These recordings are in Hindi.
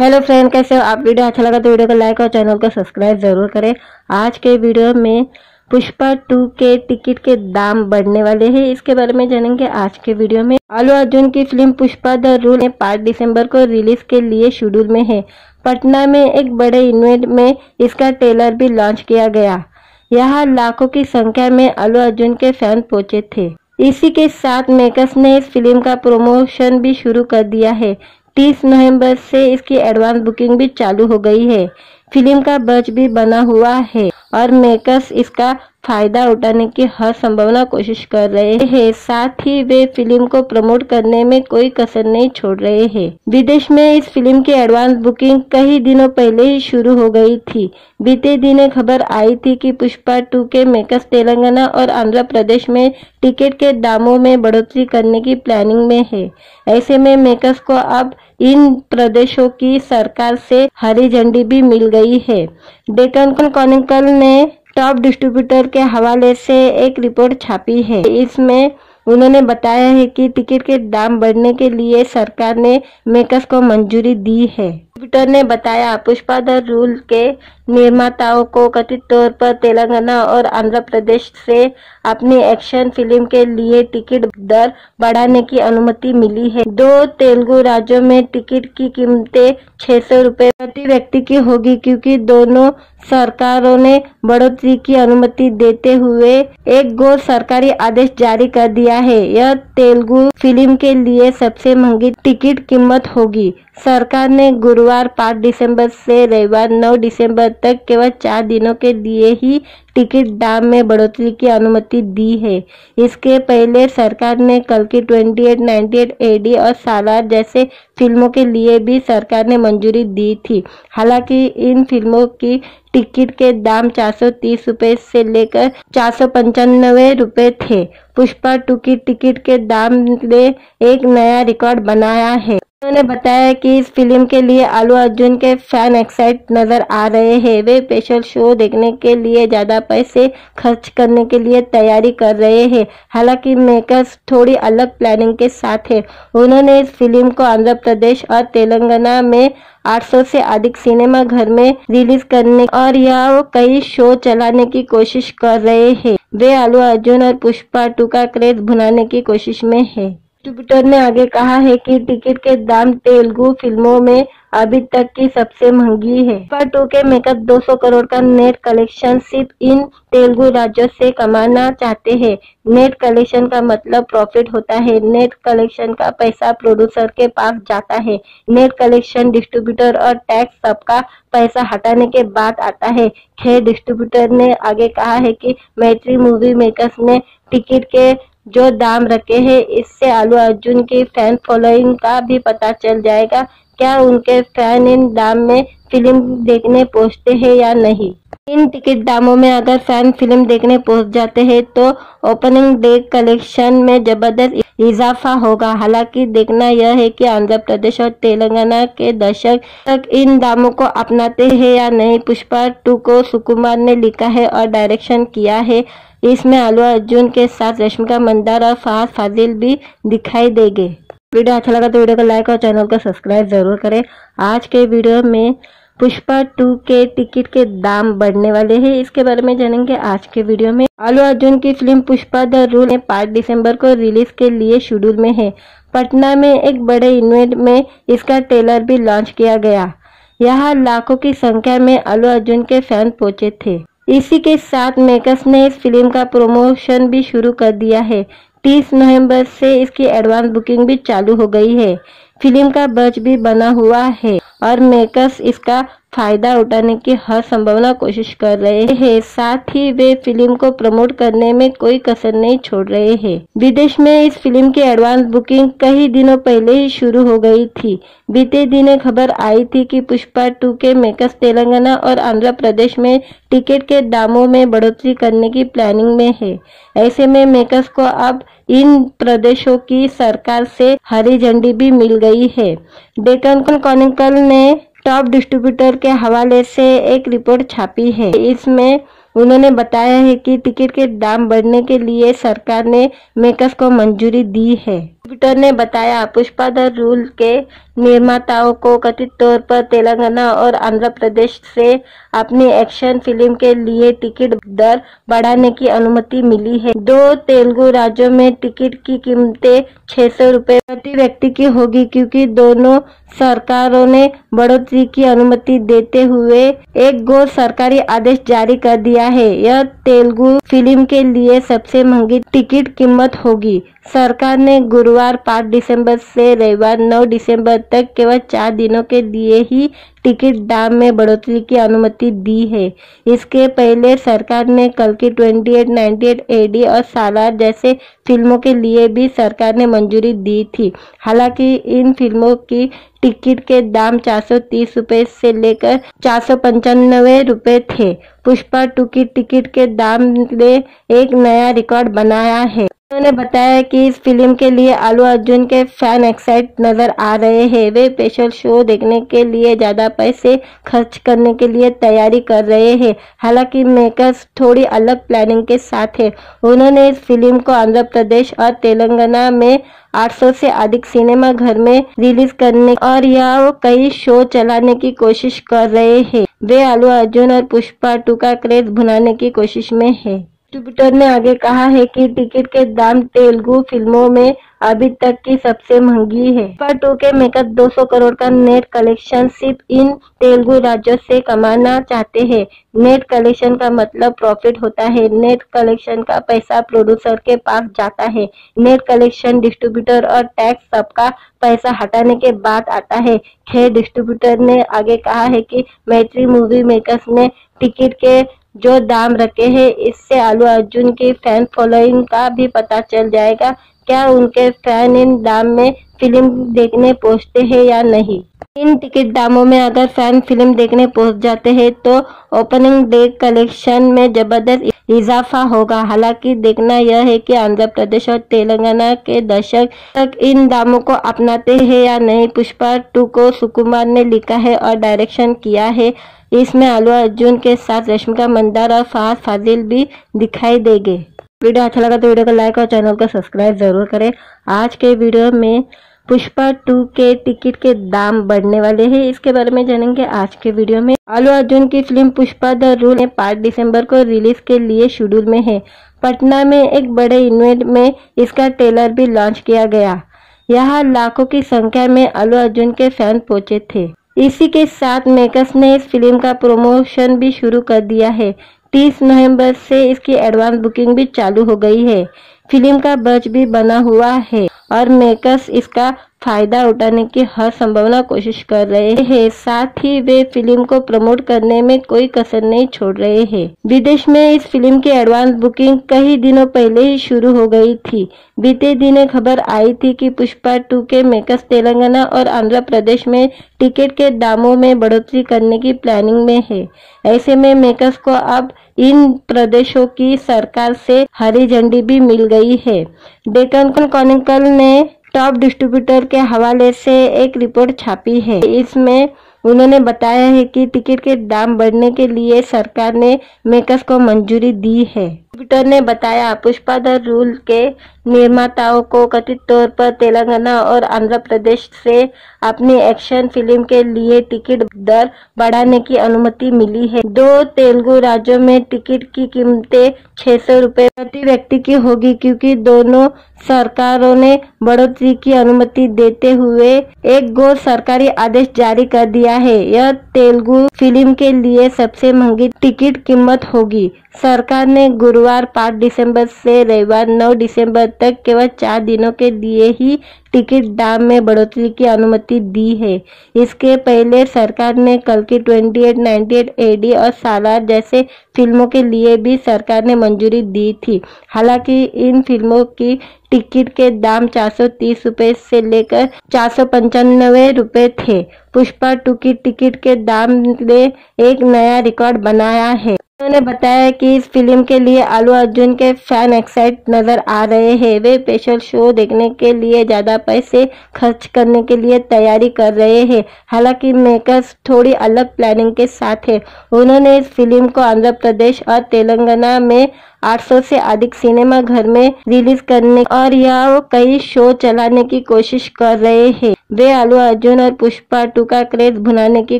हेलो फ्रेंड, कैसे हो आप। वीडियो अच्छा लगा तो वीडियो को लाइक और चैनल को सब्सक्राइब जरूर करें। आज के वीडियो में पुष्पा 2 के टिकट के दाम बढ़ने वाले हैं, इसके बारे में जानेंगे आज के वीडियो में। अल्लू अर्जुन की फिल्म पुष्पा द रूल 5 दिसंबर को रिलीज के लिए शेड्यूल में है। पटना में एक बड़े इवेंट में इसका ट्रेलर भी लॉन्च किया गया। यहाँ लाखों की संख्या में अल्लू अर्जुन के फैन पहुंचे थे। इसी के साथ मेकर्स ने इस फिल्म का प्रमोशन भी शुरू कर दिया है। 30 नवंबर से इसकी एडवांस बुकिंग भी चालू हो गई है। फिल्म का बजट भी बना हुआ है और मेकर्स इसका फायदा उठाने की हर संभावना कोशिश कर रहे हैं। साथ ही वे फिल्म को प्रमोट करने में कोई कसर नहीं छोड़ रहे हैं। विदेश में इस फिल्म की एडवांस बुकिंग कई दिनों पहले ही शुरू हो गई थी। बीते दिन खबर आई थी कि पुष्पा 2 के मेकर्स तेलंगाना और आंध्र प्रदेश में टिकट के दामों में बढ़ोतरी करने की प्लानिंग में है। ऐसे में मेकर्स को अब इन प्रदेशों की सरकार से हरी झंडी भी मिल गई है। डेक्कन क्रॉनिकल ने टॉप डिस्ट्रीब्यूटर के हवाले से एक रिपोर्ट छापी है। इसमें उन्होंने बताया है कि टिकट के दाम बढ़ने के लिए सरकार ने मेकर्स को मंजूरी दी है। डिस्ट्रीब्यूटर ने बताया, पुष्पा द रूल के निर्माताओं को कथित तौर पर तेलंगाना और आंध्र प्रदेश से अपनी एक्शन फिल्म के लिए टिकट दर बढ़ाने की अनुमति मिली है। 2 तेलुगु राज्यों में टिकट की कीमतें 600 रुपए प्रति व्यक्ति की होगी, क्योंकि दोनों सरकारों ने बढ़ोतरी की अनुमति देते हुए एक गैर सरकारी आदेश जारी कर दिया है। यह तेलुगु फिल्म के लिए सबसे महंगी टिकट कीमत होगी। सरकार ने गुरुवार 5 दिसंबर से रविवार 9 दिसंबर तक केवल 4 दिनों के लिए ही टिकट दाम में बढ़ोतरी की अनुमति दी है। इसके पहले सरकार ने कल की 28, 98 AD और सालार जैसे फिल्मों के लिए भी सरकार ने मंजूरी दी थी। हालांकि इन फिल्मों की टिकट के दाम 430 रुपए से लेकर 495 रुपए थे। पुष्पा 2 की टिकट के दाम ने एक नया रिकॉर्ड बनाया है। उन्होंने बताया कि इस फिल्म के लिए अल्लू अर्जुन के फैन एक्साइट नजर आ रहे हैं। वे स्पेशल शो देखने के लिए ज्यादा पैसे खर्च करने के लिए तैयारी कर रहे हैं। हालांकि मेकर्स थोड़ी अलग प्लानिंग के साथ है। उन्होंने इस फिल्म को आंध्र प्रदेश और तेलंगाना में 800 से अधिक सिनेमा घर में रिलीज करने और यह कई शो चलाने की कोशिश कर रहे हैं। वे अल्लू अर्जुन और पुष्पा 2 का क्रेज भुनाने की कोशिश में है। डिस्ट्रीब्यूटर ने आगे कहा है कि टिकट के दाम तेलुगु फिल्मों में अभी तक की सबसे महंगी है। पुष्पा 2 के मेकर्स 200 करोड़ का नेट कलेक्शन सिर्फ इन तेलुगु राज्यों से कमाना चाहते हैं। नेट कलेक्शन का मतलब प्रॉफिट होता है। नेट कलेक्शन का पैसा प्रोड्यूसर के पास जाता है। नेट कलेक्शन डिस्ट्रीब्यूटर और टैक्स सबका पैसा हटाने के बाद आता है। खैर, डिस्ट्रीब्यूटर ने आगे कहा है कि मैत्री मूवी मेकर्स ने टिकट के जो दाम रखे हैं, इससे अल्लू अर्जुन की फैन फॉलोइंग का भी पता चल जाएगा। क्या उनके फैन इन दाम में फिल्म देखने पहुंचते हैं या नहीं। इन टिकट दामों में अगर फैन फिल्म देखने पहुंच जाते हैं तो ओपनिंग डे कलेक्शन में जबरदस्त इजाफा होगा। हालांकि देखना यह है कि आंध्र प्रदेश और तेलंगाना के दर्शक तक इन दामों को अपनाते हैं या नहीं। पुष्पा 2 को सुकुमार ने लिखा है और डायरेक्शन किया है। इसमें अल्लू अर्जुन के साथ रश्मिका मंदाना और फहद फाजिल भी दिखाई देंगे। वीडियो अच्छा लगा तो वीडियो को लाइक और चैनल को सब्सक्राइब जरूर करें। आज के वीडियो में पुष्पा 2 के टिकट के दाम बढ़ने वाले हैं, इसके बारे में जानेंगे आज के वीडियो में। अल्लू अर्जुन की फिल्म पुष्पा द रूल 5 दिसंबर को रिलीज के लिए शेड्यूल में है। पटना में एक बड़े इवेंट में इसका ट्रेलर भी लॉन्च किया गया। यहाँ लाखों की संख्या में अल्लू अर्जुन के फैन पहुंचे थे। इसी के साथ मेकर्स ने इस फिल्म का प्रमोशन भी शुरू कर दिया है। 30 नवंबर से इसकी एडवांस बुकिंग भी चालू हो गई है। फिल्म का बजट भी बना हुआ है और मेकर्स इसका फायदा उठाने की हर संभावना कोशिश कर रहे हैं। साथ ही वे फिल्म को प्रमोट करने में कोई कसर नहीं छोड़ रहे हैं। विदेश में इस फिल्म की एडवांस बुकिंग कई दिनों पहले ही शुरू हो गई थी। बीते दिन खबर आई थी कि पुष्पा 2 के मेकर्स तेलंगाना और आंध्र प्रदेश में टिकट के दामों में बढ़ोतरी करने की प्लानिंग में है। ऐसे में मेकर्स को अब इन प्रदेशों की सरकार से हरी झंडी भी मिल गई है। डेक्कन क्रॉनिकल ने टॉप डिस्ट्रीब्यूटर के हवाले से एक रिपोर्ट छापी है। इसमें उन्होंने बताया है कि टिकट के दाम बढ़ने के लिए सरकार ने मेकर्स को मंजूरी दी है। ट्विटर ने बताया, पुष्पा द रूल के निर्माताओं को कथित तौर पर तेलंगाना और आंध्र प्रदेश से अपनी एक्शन फिल्म के लिए टिकट दर बढ़ाने की अनुमति मिली है। 2 तेलुगु राज्यों में टिकट की कीमतें 600 रुपए प्रति व्यक्ति की होगी, क्योंकि दोनों सरकारों ने बढ़ोतरी की अनुमति देते हुए एक गैर सरकारी आदेश जारी कर दिया है। यह तेलुगु फिल्म के लिए सबसे महंगी टिकट कीमत होगी। सरकार ने गुरुवार 5 दिसंबर से रविवार 9 दिसंबर तक केवल 4 दिनों के लिए ही टिकट दाम में बढ़ोतरी की अनुमति दी है। इसके पहले सरकार ने कल की 28, 98 AD और सालार जैसे फिल्मों के लिए भी सरकार ने मंजूरी दी थी। हालांकि इन फिल्मों की टिकट के दाम 430 रुपए से लेकर 495 रुपए थे। पुष्पा 2 की टिकट के दाम ने एक नया रिकॉर्ड बनाया है। उन्होंने बताया कि इस फिल्म के लिए अल्लू अर्जुन के फैन एक्साइट नजर आ रहे हैं। वे स्पेशल शो देखने के लिए ज्यादा पैसे खर्च करने के लिए तैयारी कर रहे हैं। हालांकि मेकर्स थोड़ी अलग प्लानिंग के साथ है। उन्होंने इस फिल्म को आंध्र प्रदेश और तेलंगाना में 800 से अधिक सिनेमा घर में रिलीज करने और यह कई शो चलाने की कोशिश कर रहे हैं। वे अल्लू अर्जुन और पुष्पा 2 का क्रेज भुनाने की कोशिश में है। ट्विटर ने आगे कहा है कि टिकट के दाम तेलुगु फिल्मों में अभी तक की सबसे महंगी है। पुष्पा 2 के मेकर 200 करोड़ का नेट कलेक्शन सिर्फ इन तेलुगु राज्यों से कमाना चाहते हैं। नेट कलेक्शन का मतलब प्रॉफिट होता है। नेट कलेक्शन का पैसा प्रोड्यूसर के पास जाता है। नेट कलेक्शन डिस्ट्रीब्यूटर और टैक्स सबका पैसा हटाने के बाद आता है। खैर, डिस्ट्रीब्यूटर ने आगे कहा है कि मैत्री मूवी मेकर्स ने टिकट के जो दाम रखे हैं, इससे अल्लू अर्जुन की फैन फॉलोइंग का भी पता चल जाएगा। क्या उनके फैन इन दाम में फिल्म देखने पहुंचते हैं या नहीं। इन टिकट दामों में अगर फैन फिल्म देखने पहुंच जाते हैं तो ओपनिंग डे कलेक्शन में जबरदस्त इजाफा होगा। हालांकि देखना यह है कि आंध्र प्रदेश और तेलंगाना के दर्शक तक इन दामों को अपनाते हैं या नहीं। पुष्पा 2 को सुकुमार ने लिखा है और डायरेक्शन किया है। इसमें अल्लू अर्जुन के साथ रश्मिका मंदाना और फहद फाजिल भी दिखाई देंगे। वीडियो अच्छा लगा तो वीडियो को लाइक और चैनल को सब्सक्राइब जरूर करें। आज के वीडियो में पुष्पा 2 के टिकट के दाम बढ़ने वाले हैं, इसके बारे में जानेंगे आज के वीडियो में। अल्लू अर्जुन की फिल्म पुष्पा द रूल 5 दिसंबर को रिलीज के लिए शेड्यूल में है। पटना में एक बड़े इवेंट में इसका ट्रेलर भी लॉन्च किया गया। यहाँ लाखों की संख्या में अल्लू अर्जुन के फैन पहुंचे थे। इसी के साथ मेकर्स ने इस फिल्म का प्रमोशन भी शुरू कर दिया है। 30 नवंबर से इसकी एडवांस बुकिंग भी चालू हो गई है। फिल्म का बजट भी बना हुआ है और मेकर्स इसका फायदा उठाने की हर संभावना कोशिश कर रहे हैं। साथ ही वे फिल्म को प्रमोट करने में कोई कसर नहीं छोड़ रहे हैं। विदेश में इस फिल्म की एडवांस बुकिंग कई दिनों पहले ही शुरू हो गई थी। बीते दिनों खबर आई थी कि पुष्पा 2 के मेकर्स तेलंगाना और आंध्र प्रदेश में टिकट के दामों में बढ़ोतरी करने की प्लानिंग में है। ऐसे में मेकर्स को अब इन प्रदेशों की सरकार से हरी झंडी भी मिल गई है। डेक्कन क्रॉनिकल ने टॉप डिस्ट्रीब्यूटर के हवाले से एक रिपोर्ट छापी है। इसमें उन्होंने बताया है कि टिकट के दाम बढ़ने के लिए सरकार ने मेकर्स को मंजूरी दी है। ट्विटर ने बताया, पुष्पा द रूल के निर्माताओं को कथित तौर पर तेलंगाना और आंध्र प्रदेश से अपनी एक्शन फिल्म के लिए टिकट दर बढ़ाने की अनुमति मिली है। 2 तेलुगु राज्यों में टिकट की कीमतें 600 रुपए प्रति व्यक्ति की होगी, क्योंकि दोनों सरकारों ने बढ़ोतरी की अनुमति देते हुए एक गैर सरकारी आदेश जारी कर दिया है। यह तेलुगु फिल्म के लिए सबसे महंगी टिकट कीमत होगी। सरकार ने गुरुवार 5 दिसंबर से रविवार 9 दिसंबर तक केवल 4 दिनों के लिए ही टिकट दाम में बढ़ोतरी की अनुमति दी है। इसके पहले सरकार ने कल की 28, 98 AD और सालार जैसे फिल्मों के लिए भी सरकार ने मंजूरी दी थी। हालांकि इन फिल्मों की टिकट के दाम 430 रुपए से लेकर 495 रुपए थे। पुष्पा 2 की टिकट के दाम ने एक नया रिकॉर्ड बनाया है। उन्होंने बताया कि इस फिल्म के लिए अल्लू अर्जुन के फैन एक्साइट नजर आ रहे हैं। वे स्पेशल शो देखने के लिए ज्यादा पैसे खर्च करने के लिए तैयारी कर रहे हैं। हालांकि मेकर्स थोड़ी अलग प्लानिंग के साथ है। उन्होंने इस फिल्म को आंध्र प्रदेश और तेलंगाना में 800 से अधिक सिनेमा घर में रिलीज करने और यह कई शो चलाने की कोशिश कर रहे हैं। वे अल्लू अर्जुन और पुष्पा 2 का क्रेज भुनाने की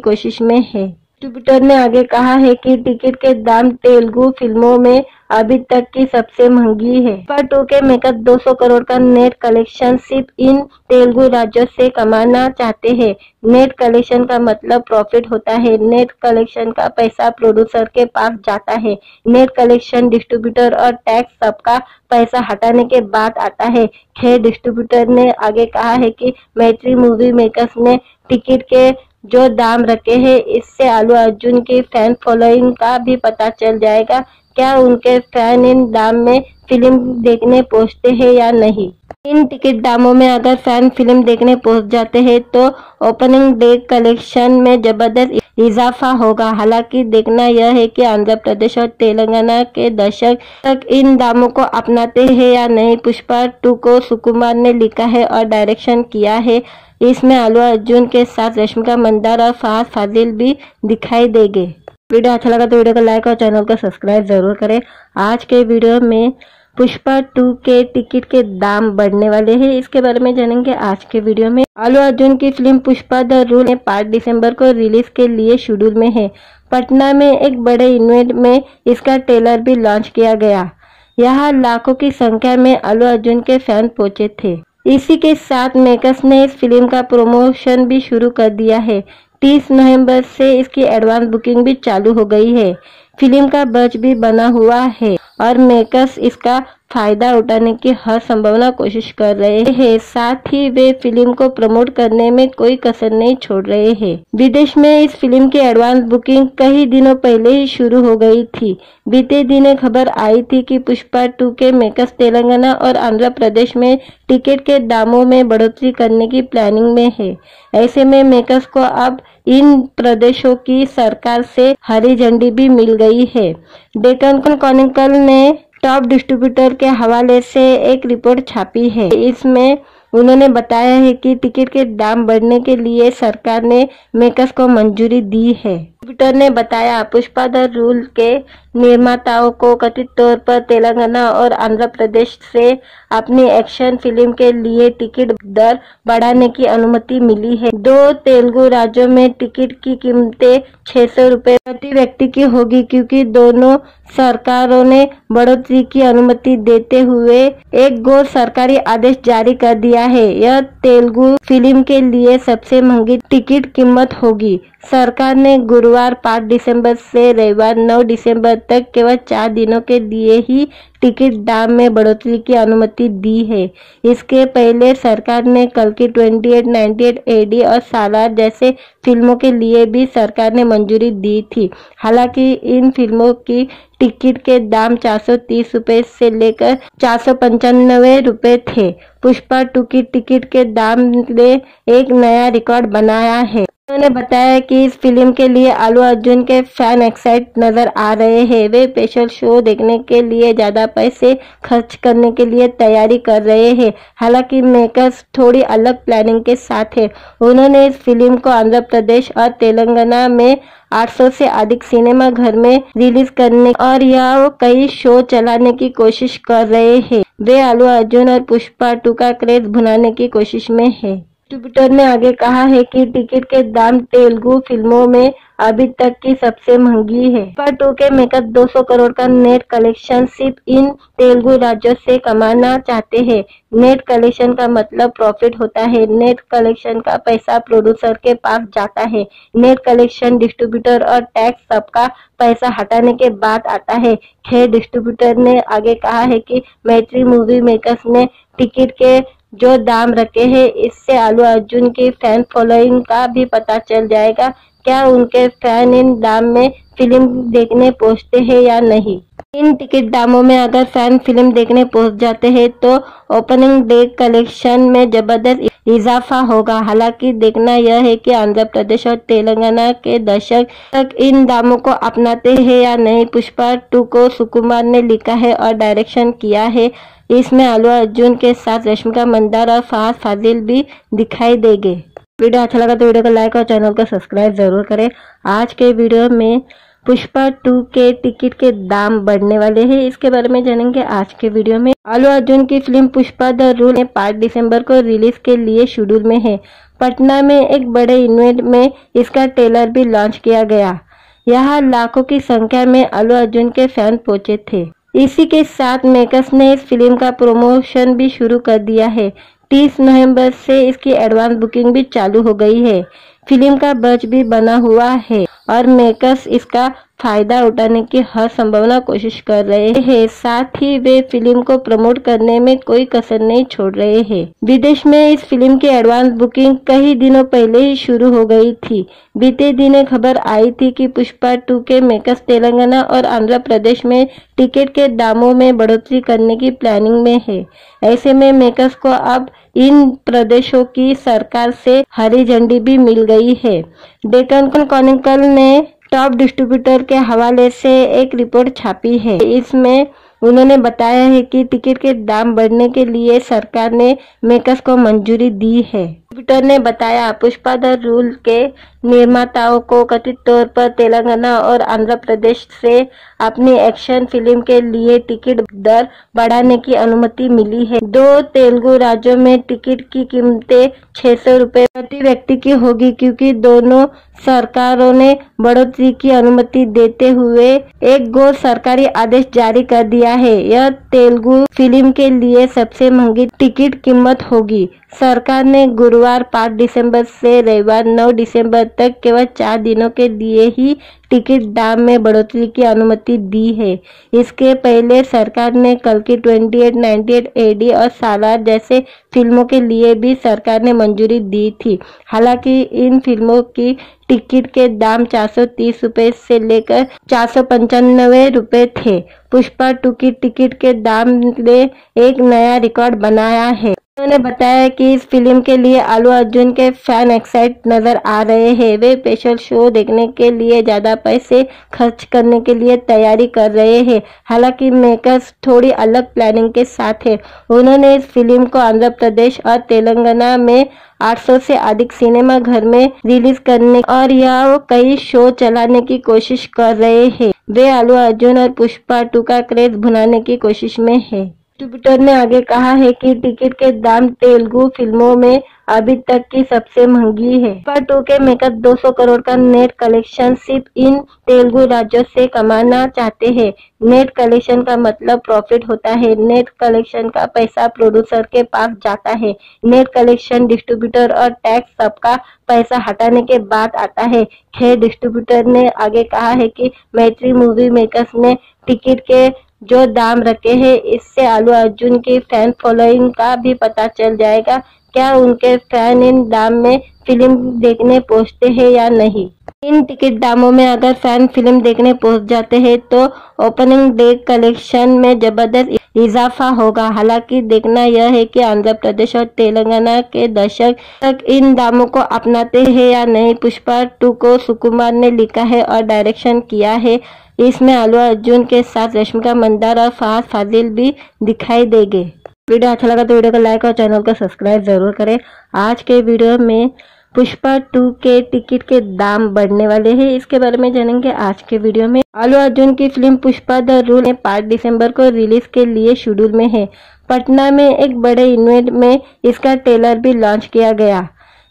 कोशिश में है। डिस्ट्रीब्यूटर ने आगे कहा है कि टिकट के दाम तेलुगु फिल्मों में अभी तक की सबसे महंगी है। पुष्पा 2 के मेकर 200 करोड़ का नेट कलेक्शन सिर्फ इन तेलुगु राज्यों से कमाना चाहते हैं। नेट कलेक्शन का मतलब प्रॉफिट होता है। नेट कलेक्शन का पैसा प्रोड्यूसर के पास जाता है। नेट कलेक्शन डिस्ट्रीब्यूटर और टैक्स सबका पैसा हटाने के बाद आता है। खैर, डिस्ट्रीब्यूटर ने आगे कहा है कि मैत्री मूवी मेकर्स ने टिकट के जो दाम रखे हैं, इससे अल्लू अर्जुन की फैन फॉलोइंग का भी पता चल जाएगा। क्या उनके फैन इन दाम में फिल्म देखने पहुंचते हैं या नहीं। इन टिकट दामों में अगर फैन फिल्म देखने पहुंच जाते हैं तो ओपनिंग डे कलेक्शन में जबरदस्त इजाफा होगा। हालांकि देखना यह है कि आंध्र प्रदेश और तेलंगाना के दर्शक तक इन दामों को अपनाते हैं या नहीं। पुष्पा 2 को सुकुमार ने लिखा है और डायरेक्शन किया है। इसमें अल्लू अर्जुन के साथ रश्मिका मंदाना और फहद फाजिल भी दिखाई देंगे। वीडियो अच्छा लगा तो वीडियो को लाइक और चैनल को सब्सक्राइब जरूर करें। आज के वीडियो में पुष्पा 2 के टिकट के दाम बढ़ने वाले हैं, इसके बारे में जानेंगे आज के वीडियो में। अल्लू अर्जुन की फिल्म पुष्पा द रूल 5 दिसंबर को रिलीज के लिए शेड्यूल में है। पटना में एक बड़े इवेंट में इसका ट्रेलर भी लॉन्च किया गया। यहाँ लाखों की संख्या में अल्लू अर्जुन के फैन पहुंचे थे। इसी के साथ मेकर्स ने इस फिल्म का प्रमोशन भी शुरू कर दिया है। 30 नवंबर से इसकी एडवांस बुकिंग भी चालू हो गई है। फिल्म का बजट भी बना हुआ है और मेकर्स इसका फायदा उठाने की हर संभावना कोशिश कर रहे हैं। साथ ही वे फिल्म को प्रमोट करने में कोई कसर नहीं छोड़ रहे हैं। विदेश में इस फिल्म की एडवांस बुकिंग कई दिनों पहले ही शुरू हो गई थी। बीते दिनों खबर आई थी कि पुष्पा 2 के मेकर्स तेलंगाना और आंध्र प्रदेश में टिकट के दामों में बढ़ोतरी करने की प्लानिंग में है। ऐसे में मेकर्स को अब इन प्रदेशों की सरकार से हरी झंडी भी मिल गई है। डेक्कन क्रॉनिकल ने टॉप डिस्ट्रीब्यूटर के हवाले से एक रिपोर्ट छापी है। इसमें उन्होंने बताया है कि टिकट के दाम बढ़ने के लिए सरकार ने मेकर्स को मंजूरी दी है। डिस्ट्रीब्यूटर ने बताया, पुष्पा द रूल के निर्माताओं को कथित तौर पर तेलंगाना और आंध्र प्रदेश से अपनी एक्शन फिल्म के लिए टिकट दर बढ़ाने की अनुमति मिली है। 2 तेलुगु राज्यों में टिकट की कीमतें 600 रुपए प्रति व्यक्ति की होगी, क्योंकि दोनों सरकारों ने बढ़ोतरी की अनुमति देते हुए एक गैर सरकारी आदेश जारी कर दिया है। यह तेलुगु फिल्म के लिए सबसे महंगी टिकट कीमत होगी। सरकार ने गुरुवार 5 दिसंबर से रविवार 9 दिसंबर तक केवल 4 दिनों के लिए ही टिकट दाम में बढ़ोतरी की अनुमति दी है। इसके पहले सरकार ने कल की 28, 98 AD और सालार जैसे फिल्मों के लिए भी सरकार ने मंजूरी दी थी। हालांकि इन फिल्मों की टिकट के दाम 430 रुपए से लेकर 495 रुपए थे। पुष्पा 2 की टिकट के दाम ने एक नया रिकॉर्ड बनाया है। उन्होंने बताया कि इस फिल्म के लिए अल्लू अर्जुन के फैन एक्साइट नजर आ रहे हैं। वे स्पेशल शो देखने के लिए ज्यादा पैसे खर्च करने के लिए तैयारी कर रहे हैं। हालांकि मेकर्स थोड़ी अलग प्लानिंग के साथ है। उन्होंने इस फिल्म को आंध्र प्रदेश और तेलंगाना में 800 से अधिक सिनेमा घर में रिलीज करने और यह कई शो चलाने की कोशिश कर रहे हैं। वे अल्लू अर्जुन और पुष्पा 2 का क्रेज भुनाने की कोशिश में है। डिस्ट्रीब्यूटर ने आगे कहा है कि टिकट के दाम तेलुगु फिल्मों में अभी तक की सबसे महंगी है। पुष्पा 2 के मेकर 200 करोड़ का नेट कलेक्शन सिर्फ इन तेलुगु राज्यों से कमाना चाहते हैं। नेट कलेक्शन का मतलब प्रॉफिट होता है। नेट कलेक्शन का पैसा प्रोड्यूसर के पास जाता है। नेट कलेक्शन डिस्ट्रीब्यूटर और टैक्स सबका पैसा हटाने के बाद आता है। खैर, डिस्ट्रीब्यूटर ने आगे कहा है कि मैत्री मूवी मेकर्स ने टिकट के जो दाम रखे हैं, इससे अल्लू अर्जुन की फैन फॉलोइंग का भी पता चल जाएगा। क्या उनके फैन इन दाम में फिल्म देखने पहुंचते हैं या नहीं। इन टिकट दामों में अगर फैन फिल्म देखने पहुंच जाते हैं तो ओपनिंग डे कलेक्शन में जबरदस्त इजाफा होगा। हालांकि देखना यह है कि आंध्र प्रदेश और तेलंगाना के दर्शक तक इन दामों को अपनाते हैं या नहीं। पुष्पा 2 को सुकुमार ने लिखा है और डायरेक्शन किया है। इसमें अल्लू अर्जुन के साथ रश्मिका मंदाना और फहद फाजिल भी दिखाई देंगे। वीडियो अच्छा लगा तो वीडियो को लाइक और चैनल को सब्सक्राइब जरूर करें। आज के वीडियो में पुष्पा 2 के टिकट के दाम बढ़ने वाले हैं, इसके बारे में जानेंगे आज के वीडियो में। अल्लू अर्जुन की फिल्म पुष्पा द रूल 5 दिसंबर को रिलीज के लिए शेड्यूल में है। पटना में एक बड़े इवेंट में इसका ट्रेलर भी लॉन्च किया गया। यहाँ लाखों की संख्या में अल्लू अर्जुन के फैन पहुंचे थे। इसी के साथ मेकर्स ने इस फिल्म का प्रमोशन भी शुरू कर दिया है। 30 नवंबर से इसकी एडवांस बुकिंग भी चालू हो गई है। फिल्म का बजट भी बना हुआ है और मेकर्स इसका फायदा उठाने की हर संभावना कोशिश कर रहे हैं। साथ ही वे फिल्म को प्रमोट करने में कोई कसर नहीं छोड़ रहे हैं। विदेश में इस फिल्म की एडवांस बुकिंग कई दिनों पहले ही शुरू हो गई थी। बीते दिनों खबर आई थी कि पुष्पा 2 के मेकर्स तेलंगाना और आंध्र प्रदेश में टिकट के दामों में बढ़ोतरी करने की प्लानिंग में है। ऐसे में मेकर्स को अब इन प्रदेशों की सरकार से हरी झंडी भी मिल गई है। डेक्कन क्रॉनिकल ने टॉप डिस्ट्रीब्यूटर के हवाले से एक रिपोर्ट छापी है। इसमें उन्होंने बताया है कि टिकट के दाम बढ़ने के लिए सरकार ने मेकर्स को मंजूरी दी है। डिस्ट्रीब्यूटर ने बताया, पुष्पा द रूल के निर्माताओं को कथित तौर पर तेलंगाना और आंध्र प्रदेश से अपनी एक्शन फिल्म के लिए टिकट दर बढ़ाने की अनुमति मिली है। 2 तेलुगु राज्यों में टिकट की कीमतें 600 रुपए प्रति व्यक्ति की होगी, क्योंकि दोनों सरकारों ने बढ़ोतरी की अनुमति देते हुए एक गैर सरकारी आदेश जारी कर दिया है। यह तेलुगु फिल्म के लिए सबसे महंगी टिकट कीमत होगी। सरकार ने गुरुवार 5 दिसंबर से रविवार 9 दिसंबर तक केवल 4 दिनों के लिए ही टिकट दाम में बढ़ोतरी की अनुमति दी है। इसके पहले सरकार ने कल की 28, 98 AD और सालार जैसे फिल्मों के लिए भी सरकार ने मंजूरी दी थी। हालांकि इन फिल्मों की टिकट के दाम 430 रुपए से लेकर 495 रुपए थे। पुष्पा 2 की टिकट के दाम ने एक नया रिकॉर्ड बनाया है। उन्होंने बताया कि इस फिल्म के लिए अल्लू अर्जुन के फैन एक्साइट नजर आ रहे हैं। वे स्पेशल शो देखने के लिए ज्यादा पैसे खर्च करने के लिए तैयारी कर रहे हैं। हालांकि मेकर्स थोड़ी अलग प्लानिंग के साथ है। उन्होंने इस फिल्म को आंध्र प्रदेश और तेलंगाना में 800 से अधिक सिनेमा घर में रिलीज करने और यह कई शो चलाने की कोशिश कर रहे हैं। वे अल्लू अर्जुन और पुष्पा 2 का क्रेज भुनाने की कोशिश में है। डिस्ट्रीब्यूटर ने आगे कहा है कि टिकट के दाम तेलुगु फिल्मों में अभी तक की सबसे महंगी है। पुष्पा 2 के मेकर 200 करोड़ का नेट कलेक्शन सिर्फ इन तेलुगु राज्यों से कमाना चाहते हैं। नेट कलेक्शन का मतलब प्रॉफिट होता है। नेट कलेक्शन का पैसा प्रोड्यूसर के पास जाता है। नेट कलेक्शन डिस्ट्रीब्यूटर और टैक्स सबका पैसा हटाने के बाद आता है। खैर, डिस्ट्रीब्यूटर ने आगे कहा है कि मैत्री मूवी मेकर्स ने टिकट के जो दाम रखे हैं, इससे अल्लू अर्जुन की फैन फॉलोइंग का भी पता चल जाएगा। क्या उनके फैन इन दाम में फिल्म देखने पहुंचते हैं या नहीं। इन टिकट दामों में अगर फैन फिल्म देखने पहुंच जाते हैं तो ओपनिंग डे कलेक्शन में जबरदस्त इजाफा होगा। हालांकि देखना यह है कि आंध्र प्रदेश और तेलंगाना के दर्शक तक इन दामों को अपनाते हैं या नहीं। पुष्पा 2 को सुकुमार ने लिखा है और डायरेक्शन किया है। इसमें अल्लू अर्जुन के साथ रश्मिका मंदाना और फहद फाजिल भी दिखाई देंगे। वीडियो अच्छा लगा तो वीडियो को लाइक और चैनल को सब्सक्राइब जरूर करें। आज के वीडियो में पुष्पा 2 के टिकट के दाम बढ़ने वाले हैं, इसके बारे में जानेंगे आज के वीडियो में। अल्लू अर्जुन की फिल्म पुष्पा द रूल 5 दिसंबर को रिलीज के लिए शेड्यूल में है। पटना में एक बड़े इवेंट में इसका ट्रेलर भी लॉन्च किया गया।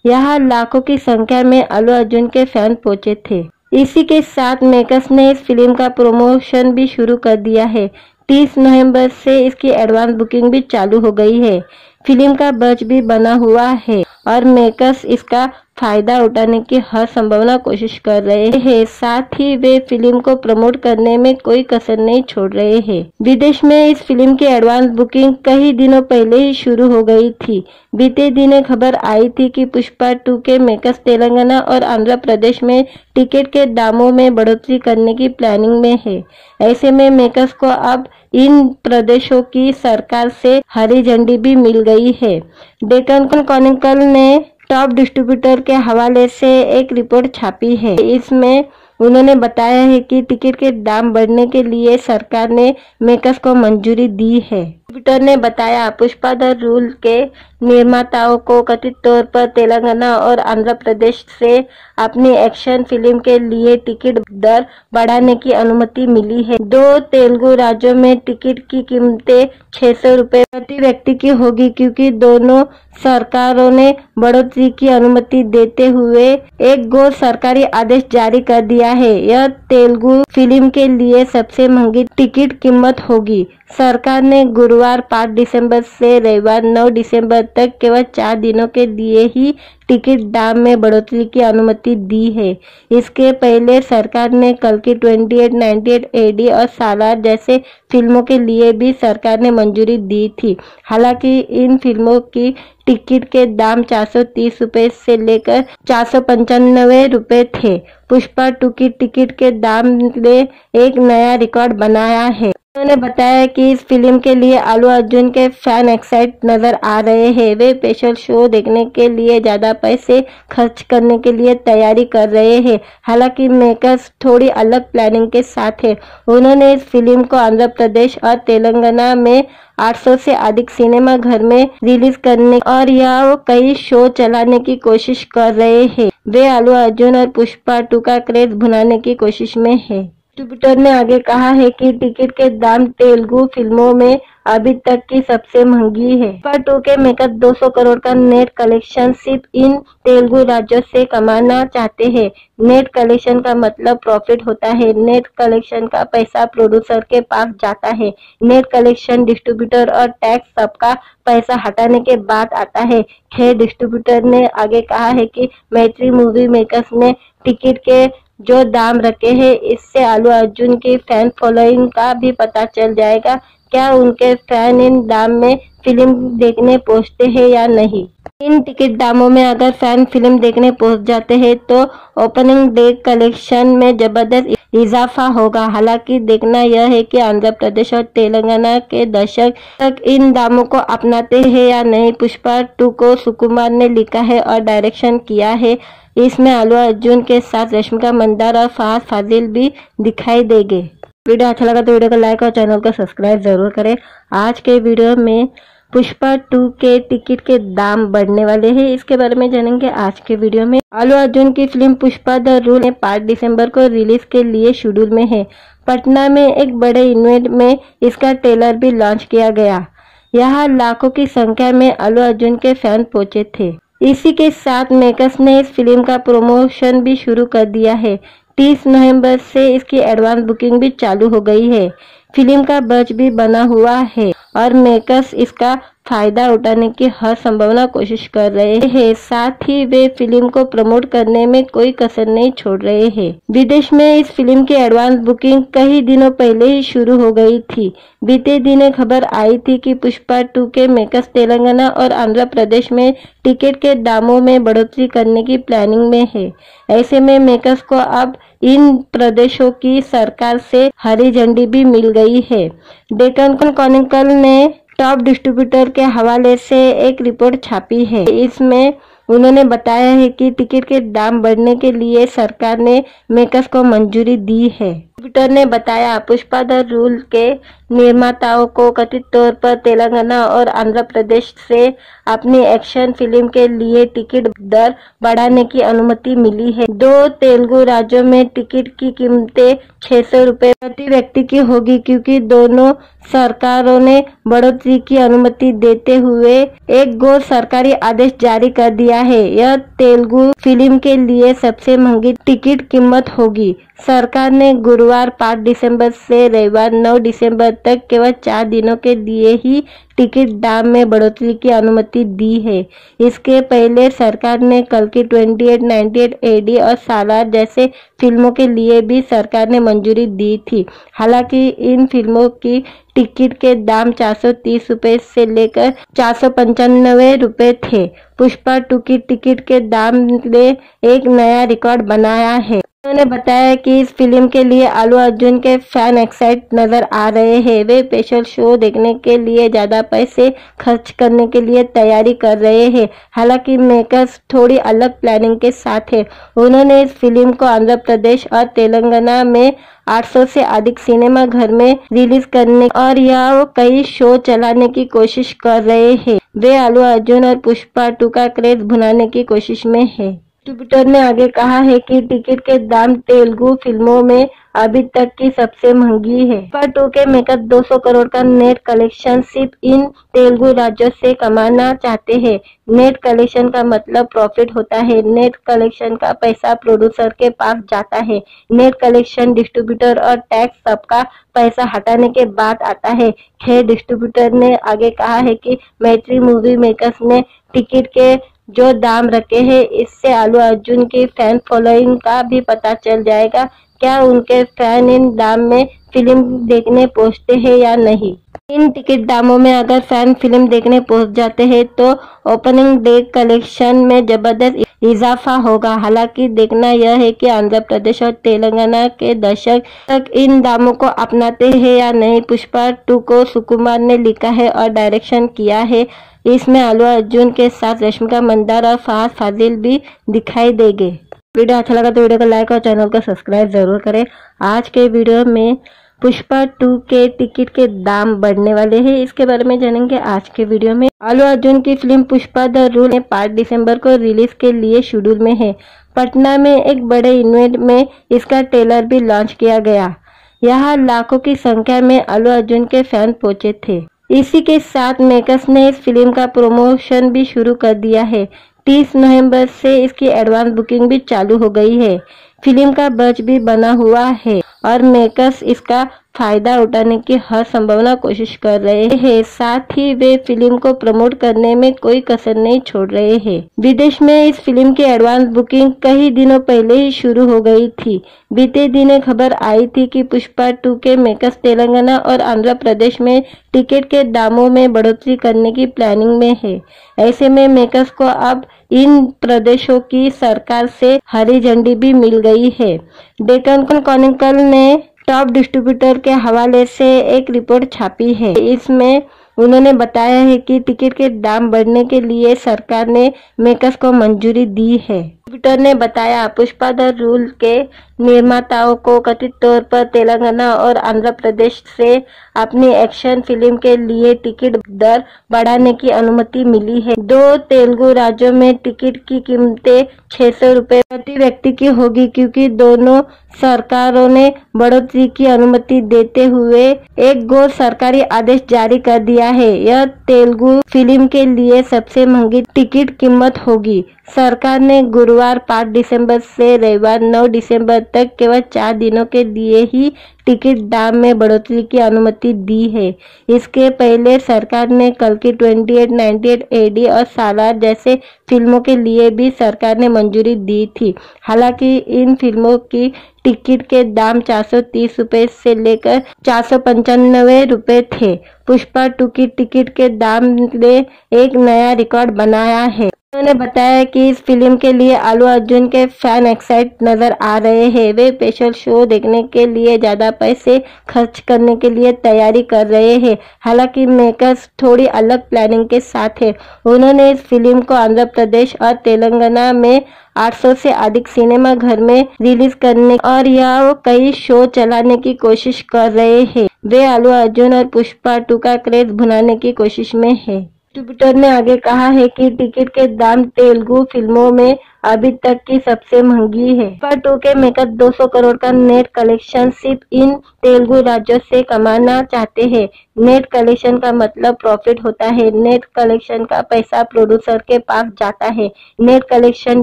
यहाँ लाखों की संख्या में अल्लू अर्जुन के फैन पहुंचे थे। इसी के साथ मेकर्स ने इस फिल्म का प्रमोशन भी शुरू कर दिया है। 30 नवंबर से इसकी एडवांस बुकिंग भी चालू हो गई है। फिल्म का बजट भी बना हुआ है और मेकर्स इसका फायदा उठाने की हर संभावना कोशिश कर रहे हैं। साथ ही वे फिल्म को प्रमोट करने में कोई कसर नहीं छोड़ रहे हैं। विदेश में इस फिल्म की एडवांस बुकिंग कई दिनों पहले ही शुरू हो गई थी। बीते दिनों खबर आई थी कि पुष्पा 2 के मेकर्स तेलंगाना और आंध्र प्रदेश में टिकट के दामों में बढ़ोतरी करने की प्लानिंग में है। ऐसे में मेकर्स को अब इन प्रदेशों की सरकार से हरी झंडी भी मिल गई है। डेक्कन क्रॉनिकल ने टॉप डिस्ट्रीब्यूटर के हवाले से एक रिपोर्ट छापी है। इसमें उन्होंने बताया है कि टिकट के दाम बढ़ने के लिए सरकार ने मेकर्स को मंजूरी दी है। डिस्ट्रीब्यूटर ने बताया, पुष्पा द रूल के निर्माताओं को कथित तौर पर तेलंगाना और आंध्र प्रदेश से अपनी एक्शन फिल्म के लिए टिकट दर बढ़ाने की अनुमति मिली है। 2 तेलुगु राज्यों में टिकट की कीमतें 600 रुपए प्रति व्यक्ति की होगी, क्योंकि दोनों सरकारों ने बढ़ोतरी की अनुमति देते हुए एक गो सरकारी आदेश जारी कर दिया है। यह तेलुगु फिल्म के लिए सबसे महंगी टिकट कीमत होगी। सरकार ने गुरुवार 5 दिसंबर से रविवार 9 दिसंबर तक केवल 4 दिनों के लिए ही टिकट दाम में बढ़ोतरी की अनुमति दी है। इसके पहले सरकार ने कल की 28, 98 एडी और सालार जैसे फिल्मों के लिए भी सरकार ने मंजूरी दी थी। हालांकि इन फिल्मों की टिकट के दाम 430 रुपए से लेकर 495 रुपए थे। पुष्पा 2 की टिकट के दाम ने एक नया रिकॉर्ड बनाया है। उन्होंने बताया कि इस फिल्म के लिए अल्लू अर्जुन के फैन एक्साइट नजर आ रहे हैं। वे स्पेशल शो देखने के लिए ज्यादा पैसे खर्च करने के लिए तैयारी कर रहे हैं। हालांकि मेकर्स थोड़ी अलग प्लानिंग के साथ है। उन्होंने इस फिल्म को आंध्र प्रदेश और तेलंगाना में 800 से अधिक सिनेमा घर में रिलीज करने और यह कई शो चलाने की कोशिश कर रहे हैं। वे अल्लू अर्जुन और पुष्पा 2 का क्रेज भुनाने की कोशिश में है। डिस्ट्रीब्यूटर ने आगे कहा है कि टिकट के दाम तेलुगु फिल्मों में अभी तक की सबसे महंगी है। पुष्पा 2 के मेकर 200 करोड़ का नेट कलेक्शन सिर्फ इन तेलुगु राज्यों से कमाना चाहते हैं। नेट कलेक्शन का मतलब प्रॉफिट होता है। नेट कलेक्शन का पैसा प्रोड्यूसर के पास जाता है। नेट कलेक्शन डिस्ट्रीब्यूटर और टैक्स सबका पैसा हटाने के बाद आता है। खैर, डिस्ट्रीब्यूटर ने आगे कहा है कि मैत्री मूवी मेकर्स ने टिकट के जो दाम रखे हैं, इससे अल्लू अर्जुन की फैन फॉलोइंग का भी पता चल जाएगा। क्या उनके फैन इन दाम में फिल्म देखने पहुंचते हैं या नहीं। इन टिकट दामों में अगर फैन फिल्म देखने पहुंच जाते हैं तो ओपनिंग डे कलेक्शन में जबरदस्त इजाफा होगा। हालांकि देखना यह है कि आंध्र प्रदेश और तेलंगाना के दर्शक तक इन दामों को अपनाते हैं या नहीं। पुष्पा 2 को सुकुमार ने लिखा है और डायरेक्शन किया है। इसमें अल्लू अर्जुन के साथ रश्मिका मंदाना और फहद फाजिल भी दिखाई देंगे। वीडियो अच्छा लगा तो वीडियो को लाइक और चैनल को सब्सक्राइब जरूर करें। आज के वीडियो में पुष्पा 2 के टिकट के दाम बढ़ने वाले हैं, इसके बारे में जानेंगे आज के वीडियो में। अल्लू अर्जुन की फिल्म पुष्पा द रूल 5 दिसंबर को रिलीज के लिए शेड्यूल में है। पटना में एक बड़े इवेंट में इसका ट्रेलर भी लॉन्च किया गया। यहाँ लाखों की संख्या में अल्लू अर्जुन के फैन पहुंचे थे। इसी के साथ मेकर्स ने इस फिल्म का प्रमोशन भी शुरू कर दिया है। 30 नवंबर से इसकी एडवांस बुकिंग भी चालू हो गई है। फिल्म का बजट भी बना हुआ है और मेकर्स इसका फायदा उठाने की हर संभावना कोशिश कर रहे हैं। साथ ही वे फिल्म को प्रमोट करने में कोई कसर नहीं छोड़ रहे हैं। विदेश में इस फिल्म की एडवांस बुकिंग कई दिनों पहले ही शुरू हो गई थी। बीते दिन खबर आई थी कि पुष्पा 2 के मेकर्स तेलंगाना और आंध्र प्रदेश में टिकट के दामों में बढ़ोतरी करने की प्लानिंग में है। ऐसे में मेकर्स को अब इन प्रदेशों की सरकार से हरी झंडी भी मिल गई है। डेक्कन क्रॉनिकल ने टॉप डिस्ट्रीब्यूटर के हवाले से एक रिपोर्ट छापी है। इसमें उन्होंने बताया है कि टिकट के दाम बढ़ने के लिए सरकार ने मेकर्स को मंजूरी दी है। डिस्ट्रीब्यूटर ने बताया, पुष्पा द रूल के निर्माताओं को कथित तौर पर तेलंगाना और आंध्र प्रदेश से अपनी एक्शन फिल्म के लिए टिकट दर बढ़ाने की अनुमति मिली है। 2 तेलुगु राज्यों में टिकट की कीमतें 600 रुपए प्रति व्यक्ति की होगी, क्योंकि दोनों सरकारों ने बढ़ोतरी की अनुमति देते हुए एक गो सरकारी आदेश जारी कर दिया है। यह तेलुगु फिल्म के लिए सबसे महंगी टिकट कीमत होगी। सरकार ने गुरुवार 5 दिसंबर से रविवार 9 दिसंबर तक केवल 4 दिनों के लिए ही टिकट दाम में बढ़ोतरी की अनुमति दी है। इसके पहले सरकार ने कल की 28, 98 एडी और सालार जैसे फिल्मों के लिए भी सरकार ने मंजूरी दी थी। हालांकि इन फिल्मों की टिकट के दाम 430 रुपए से लेकर 495 रुपए थे। पुष्पा 2 की टिकट के दाम ने एक नया रिकॉर्ड बनाया है। उन्होंने बताया कि इस फिल्म के लिए अल्लू अर्जुन के फैन एक्साइट नजर आ रहे हैं। वे स्पेशल शो देखने के लिए ज्यादा पैसे खर्च करने के लिए तैयारी कर रहे हैं। हालांकि मेकर्स थोड़ी अलग प्लानिंग के साथ है। उन्होंने इस फिल्म को आंध्र प्रदेश और तेलंगाना में 800 से अधिक सिनेमा घर में रिलीज करने और यह कई शो चलाने की कोशिश कर रहे हैं। वे अल्लू अर्जुन और पुष्पा 2 का क्रेज भुनाने की कोशिश में है। डिस्ट्रीब्यूटर ने आगे कहा है कि टिकट के दाम तेलुगु फिल्मों में अभी तक की सबसे महंगी है। पुष्पा 2 के मेकर 200 करोड़ का नेट कलेक्शन सिर्फ इन तेलुगु राज्यों से कमाना चाहते हैं। नेट कलेक्शन का मतलब प्रॉफिट होता है। नेट कलेक्शन का पैसा प्रोड्यूसर के पास जाता है। नेट कलेक्शन डिस्ट्रीब्यूटर और टैक्स सबका पैसा हटाने के बाद आता है। खैर, डिस्ट्रीब्यूटर ने आगे कहा है कि मैत्री मूवी मेकर्स ने टिकट के जो दाम रखे हैं, इससे अल्लू अर्जुन की फैन फॉलोइंग का भी पता चल जाएगा। क्या उनके फैन इन दाम में फिल्म देखने पहुंचते हैं या नहीं। इन टिकट दामों में अगर फैन फिल्म देखने पहुंच जाते हैं तो ओपनिंग डे कलेक्शन में जबरदस्त इजाफा होगा। हालांकि देखना यह है कि आंध्र प्रदेश और तेलंगाना के दर्शक तक इन दामों को अपनाते हैं या नहीं। पुष्पा 2 को सुकुमार ने लिखा है और डायरेक्शन किया है। इसमें अल्लू अर्जुन के साथ रश्मिका मंदाना और फहद फाजिल भी दिखाई देंगे। वीडियो अच्छा लगा तो वीडियो को लाइक और चैनल को सब्सक्राइब जरूर करें। आज के वीडियो में पुष्पा 2 के टिकट के दाम बढ़ने वाले हैं, इसके बारे में जानेंगे आज के वीडियो में। अल्लू अर्जुन की फिल्म पुष्पा द रूल 5 दिसंबर को रिलीज के लिए शेड्यूल में है। पटना में एक बड़े इवेंट में इसका ट्रेलर भी लॉन्च किया गया। यहाँ लाखों की संख्या में अल्लू अर्जुन के फैन पहुंचे थे। इसी के साथ मेकर्स ने इस फिल्म का प्रमोशन भी शुरू कर दिया है। 30 नवंबर से इसकी एडवांस बुकिंग भी चालू हो गई है। फिल्म का बजट भी बना हुआ है और मेकर्स इसका फायदा उठाने की हर संभावना कोशिश कर रहे हैं। साथ ही वे फिल्म को प्रमोट करने में कोई कसर नहीं छोड़ रहे हैं। विदेश में इस फिल्म की एडवांस बुकिंग कई दिनों पहले ही शुरू हो गई थी। बीते दिन खबर आई थी कि पुष्पा 2 के मेकर्स तेलंगाना और आंध्र प्रदेश में टिकट के दामों में बढ़ोतरी करने की प्लानिंग में है। ऐसे में मेकर्स को अब इन प्रदेशों की सरकार से हरी झंडी भी मिल गई है। डेक्कन क्रॉनिकल ने टॉप डिस्ट्रीब्यूटर के हवाले से एक रिपोर्ट छापी है। इसमें उन्होंने बताया है कि टिकट के दाम बढ़ने के लिए सरकार ने मेकर्स को मंजूरी दी है। डिस्ट्रीब्यूटर ने बताया, पुष्पा द रूल के निर्माताओं को कथित तौर पर तेलंगाना और आंध्र प्रदेश से अपनी एक्शन फिल्म के लिए टिकट दर बढ़ाने की अनुमति मिली है। 2 तेलुगु राज्यों में टिकट की कीमतें 600 रुपए प्रति व्यक्ति की होगी, क्योंकि दोनों सरकारों ने बढ़ोतरी की अनुमति देते हुए एक गैर सरकारी आदेश जारी कर दिया है। यह तेलुगु फिल्म के लिए सबसे महंगी टिकट कीमत होगी। सरकार ने गुरुवार 5 दिसंबर से रविवार 9 दिसंबर तक केवल 4 दिनों के लिए ही टिकट दाम में बढ़ोतरी की अनुमति दी है। इसके पहले सरकार ने कल की 28, 98 AD और सालार जैसे फिल्मों के लिए भी सरकार ने मंजूरी दी थी। हालांकि इन फिल्मों की टिकट के दाम 430 रुपए से लेकर 495 रुपए थे। पुष्पा 2 की टिकट के दाम ने एक नया रिकॉर्ड बनाया है। उन्होंने बताया कि इस फिल्म के लिए अल्लू अर्जुन के फैन एक्साइट नजर आ रहे हैं। वे स्पेशल शो देखने के लिए ज्यादा पैसे खर्च करने के लिए तैयारी कर रहे हैं। हालांकि मेकर्स थोड़ी अलग प्लानिंग के साथ है। उन्होंने इस फिल्म को आंध्र प्रदेश और तेलंगाना में 800 से अधिक सिनेमा घर में रिलीज करने और यह कई शो चलाने की कोशिश कर रहे हैं। वे अल्लू अर्जुन और पुष्पा 2 का क्रेज भुनाने की कोशिश में है। डिस्ट्रीब्यूटर ने आगे कहा है कि टिकट के दाम तेलुगु फिल्मों में अभी तक की सबसे महंगी है। पुष्पा 2 के मेकर 200 करोड़ का नेट कलेक्शन सिर्फ इन तेलुगु राज्यों से कमाना चाहते हैं। नेट कलेक्शन का मतलब प्रॉफिट होता है। नेट कलेक्शन का पैसा प्रोड्यूसर के पास जाता है। नेट कलेक्शन